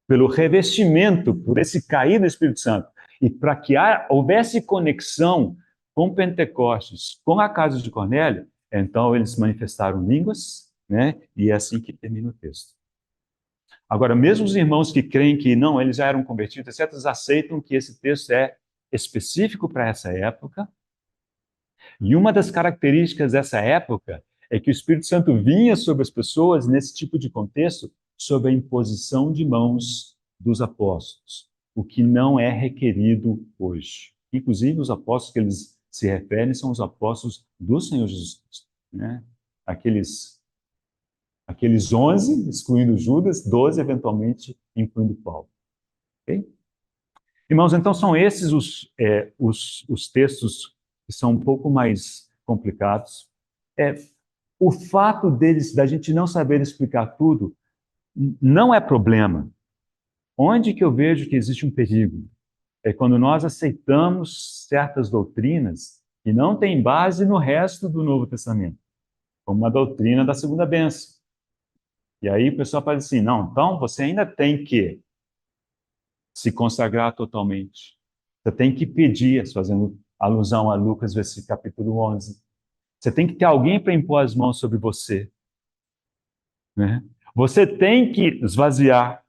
pelo revestimento, por esse cair do Espírito Santo, e para que houvesse conexão com Pentecostes, com a casa de Cornélio, então eles manifestaram línguas, né? E é assim que termina o texto. Agora, mesmo os irmãos que creem que não, eles já eram convertidos, etc., eles aceitam que esse texto é específico para essa época. E uma das características dessa época é que o Espírito Santo vinha sobre as pessoas, nesse tipo de contexto, sob a imposição de mãos dos apóstolos, o que não é requerido hoje. Inclusive, os apóstolos que eles se referem são os apóstolos do Senhor Jesus Cristo, né? Aqueles 11, excluindo Judas, 12, eventualmente, incluindo Paulo. Okay? Irmãos, então são esses os textos que são um pouco mais complicados. O fato da gente não saber explicar tudo, não é problema. Onde que eu vejo que existe um perigo? É quando nós aceitamos certas doutrinas que não têm base no resto do Novo Testamento, como a doutrina da segunda bênção. E aí o pessoal fala assim, não, então você ainda tem que se consagrar totalmente. Você tem que pedir, fazendo alusão a Lucas, capítulo 11. Você tem que ter alguém para impor as mãos sobre você, né? Você tem que esvaziar.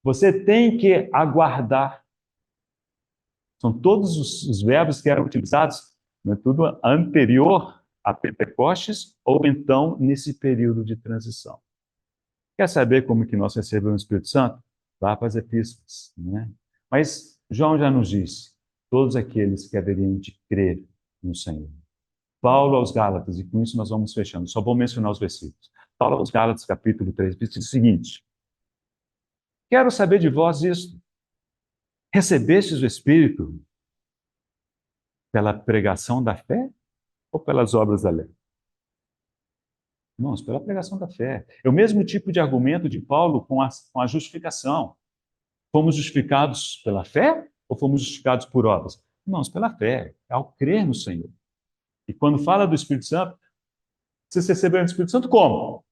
Você tem que aguardar. São todos os verbos que eram utilizados, né, tudo anterior a Pentecostes, ou então nesse período de transição. Quer saber como que nós recebemos o Espírito Santo? Vá para as epístolas, né? Mas João já nos disse, todos aqueles que haveriam de crer no Senhor. Paulo aos Gálatas, e com isso nós vamos fechando, só vou mencionar os versículos. Paulo aos Gálatas, capítulo 3, diz o seguinte, quero saber de vós isto, recebestes o Espírito pela pregação da fé ou pelas obras da lei? Irmãos, pela pregação da fé. É o mesmo tipo de argumento de Paulo com a justificação. Fomos justificados pela fé ou fomos justificados por obras? Irmãos, pela fé, ao crer no Senhor. E quando fala do Espírito Santo, vocês receberam o Espírito Santo como?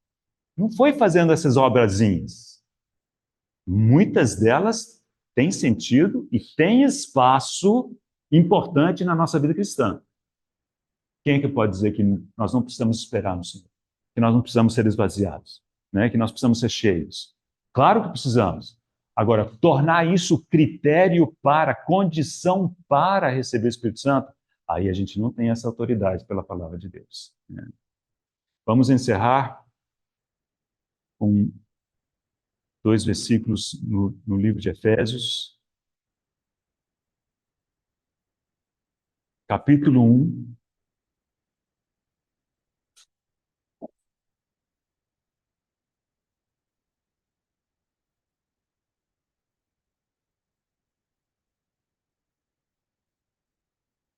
Não foi fazendo essas obrazinhas. Muitas delas têm sentido e têm espaço importante na nossa vida cristã. Quem é que pode dizer que nós não precisamos esperar no Senhor? Que nós não precisamos ser esvaziados, né? Que nós precisamos ser cheios? Claro que precisamos. Agora, tornar isso critério para, condição para receber o Espírito Santo, aí a gente não tem essa autoridade pela palavra de Deus, né? Vamos encerrar com 2 versículos no livro de Efésios, capítulo 1,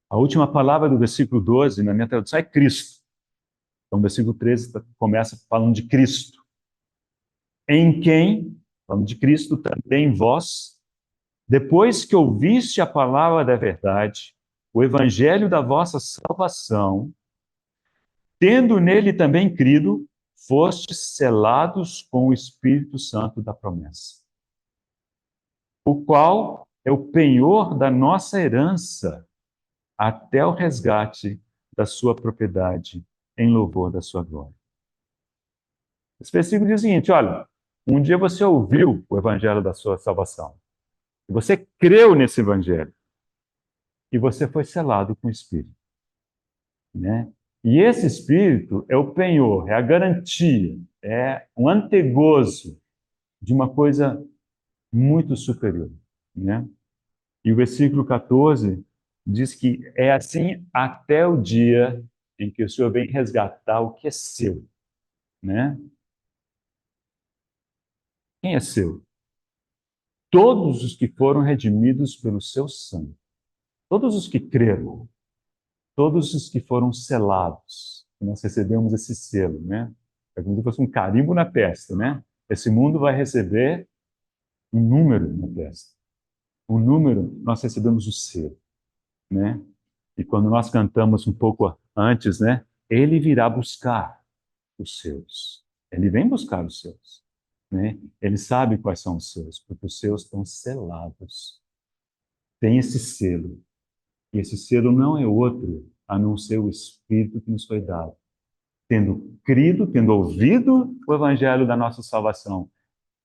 a última palavra do versículo 12, na minha tradução, é Cristo. Então, o versículo 13 começa falando de Cristo. Em quem, falando de Cristo, também vós, depois que ouviste a palavra da verdade, o evangelho da vossa salvação, tendo nele também crido, fostes selados com o Espírito Santo da promessa, o qual é o penhor da nossa herança, até o resgate da sua propriedade, em louvor da sua glória. Esse versículo diz o seguinte, olha, um dia você ouviu o evangelho da sua salvação. Você creu nesse evangelho. E você foi selado com o Espírito. Né? E esse Espírito é o penhor, é a garantia, é um antegozo de uma coisa muito superior. Né? E o versículo 14 diz que é assim até o dia em que o Senhor vem resgatar o que é seu. Né? Quem é seu? Todos os que foram redimidos pelo seu sangue. Todos os que creram. Todos os que foram selados. Nós recebemos esse selo, né? É como se fosse um carimbo na testa, né? Esse mundo vai receber um número na testa. O número, nós recebemos o selo, né? E quando nós cantamos um pouco antes, né? Ele virá buscar os seus. Ele vem buscar os seus, né? Ele sabe quais são os seus, porque os seus estão selados. Tem esse selo. E esse selo não é outro a não ser o Espírito que nos foi dado. Tendo crido, tendo ouvido o Evangelho da nossa salvação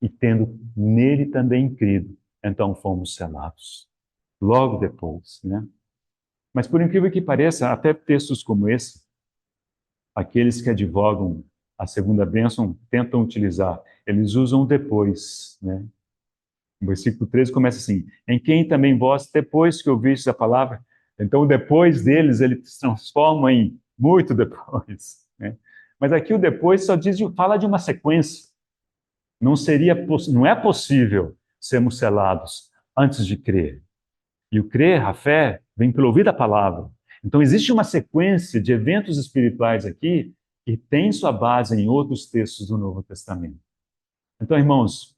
e tendo nele também crido, então fomos selados. Logo depois, né? Mas por incrível que pareça, até textos como esse, aqueles que advogam a segunda bênção tentam utilizar. Eles usam depois, né? O versículo 13 começa assim: em quem também vós, depois que ouvistes a palavra. Então, depois deles, ele se transforma em muito depois. Né? Mas aqui o depois só fala de uma sequência. Não é possível sermos selados antes de crer. E o crer, a fé, vem pelo ouvir da palavra. Então, existe uma sequência de eventos espirituais aqui que tem sua base em outros textos do Novo Testamento. Então, irmãos,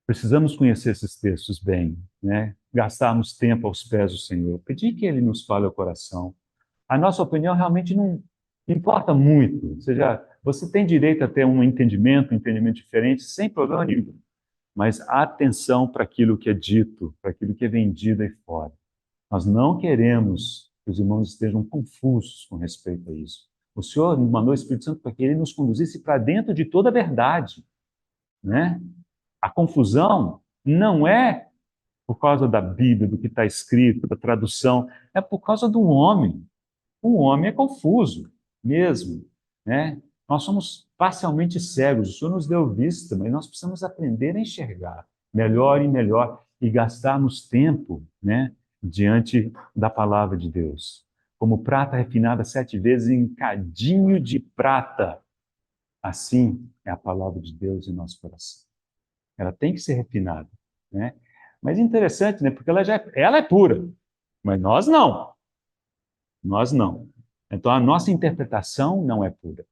precisamos conhecer esses textos bem, né? Gastarmos tempo aos pés do Senhor, pedir que Ele nos fale ao coração. A nossa opinião realmente não importa muito. Ou seja, você tem direito a ter um entendimento diferente, sem problema nenhum. Mas atenção para aquilo que é dito, para aquilo que é vendido aí fora. Nós não queremos que os irmãos estejam confusos com respeito a isso. O Senhor nos mandou o Espírito Santo para que Ele nos conduzisse para dentro de toda a verdade, né? A confusão não é por causa da Bíblia, do que está escrito, da tradução, é por causa do homem. O homem é confuso mesmo, né? Nós somos parcialmente cegos, o Senhor nos deu vista, mas nós precisamos aprender a enxergar melhor e melhor e gastarmos tempo, né, diante da palavra de Deus. Como prata refinada 7 vezes em cadinho de prata, assim é a palavra de Deus em nosso coração. Ela tem que ser refinada, né? Mas é interessante, né? Porque ela é pura, mas nós não. Nós não. Então a nossa interpretação não é pura.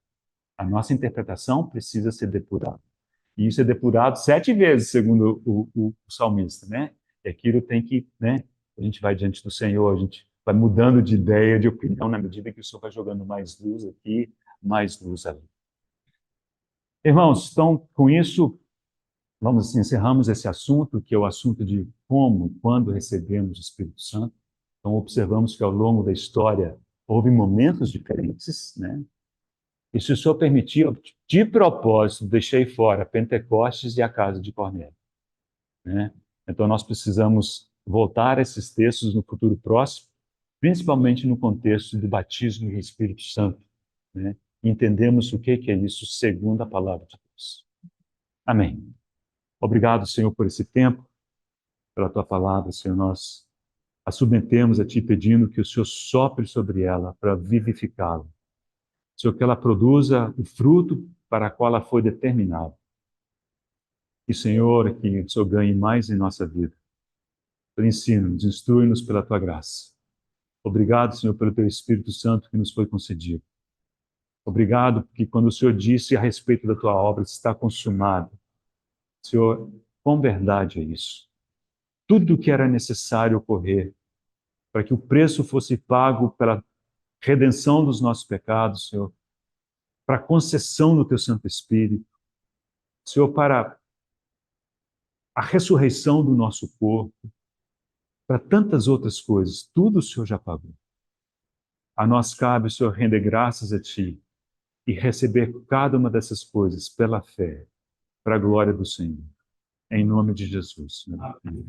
A nossa interpretação precisa ser depurada. E isso é depurado 7 vezes, segundo o salmista, né? E aquilo tem que, né? A gente vai diante do Senhor, a gente vai mudando de ideia, de opinião, na medida que o Senhor vai jogando mais luz aqui, mais luz ali. Irmãos, então, com isso, vamos assim, encerramos esse assunto, que é o assunto de como e quando recebemos o Espírito Santo. Então, observamos que ao longo da história houve momentos diferentes, né? E se o Senhor permitir, eu, de propósito, deixei fora Pentecostes e a casa de Cornélio, né? Então, nós precisamos voltar a esses textos no futuro próximo, principalmente no contexto do batismo do Espírito Santo, né? E entendemos o que é isso segundo a palavra de Deus. Amém. Obrigado, Senhor, por esse tempo, pela Tua palavra, Senhor. Nós a submetemos a Ti pedindo que o Senhor sopre sobre ela para vivificá-la. Senhor, que ela produza o fruto para o qual ela foi determinada. E, Senhor, que o Senhor ganhe mais em nossa vida. Ensina-nos, instrui-nos pela Tua graça. Obrigado, Senhor, pelo Teu Espírito Santo que nos foi concedido. Obrigado porque quando o Senhor disse a respeito da Tua obra, está consumado. Senhor, com verdade é isso. Tudo o que era necessário ocorrer para que o preço fosse pago pela redenção dos nossos pecados, Senhor, para a concessão do Teu Santo Espírito, Senhor, para a ressurreição do nosso corpo, para tantas outras coisas, tudo o Senhor já pagou. A nós cabe, Senhor, render graças a Ti e receber cada uma dessas coisas pela fé, para a glória do Senhor. Em nome de Jesus. Amém.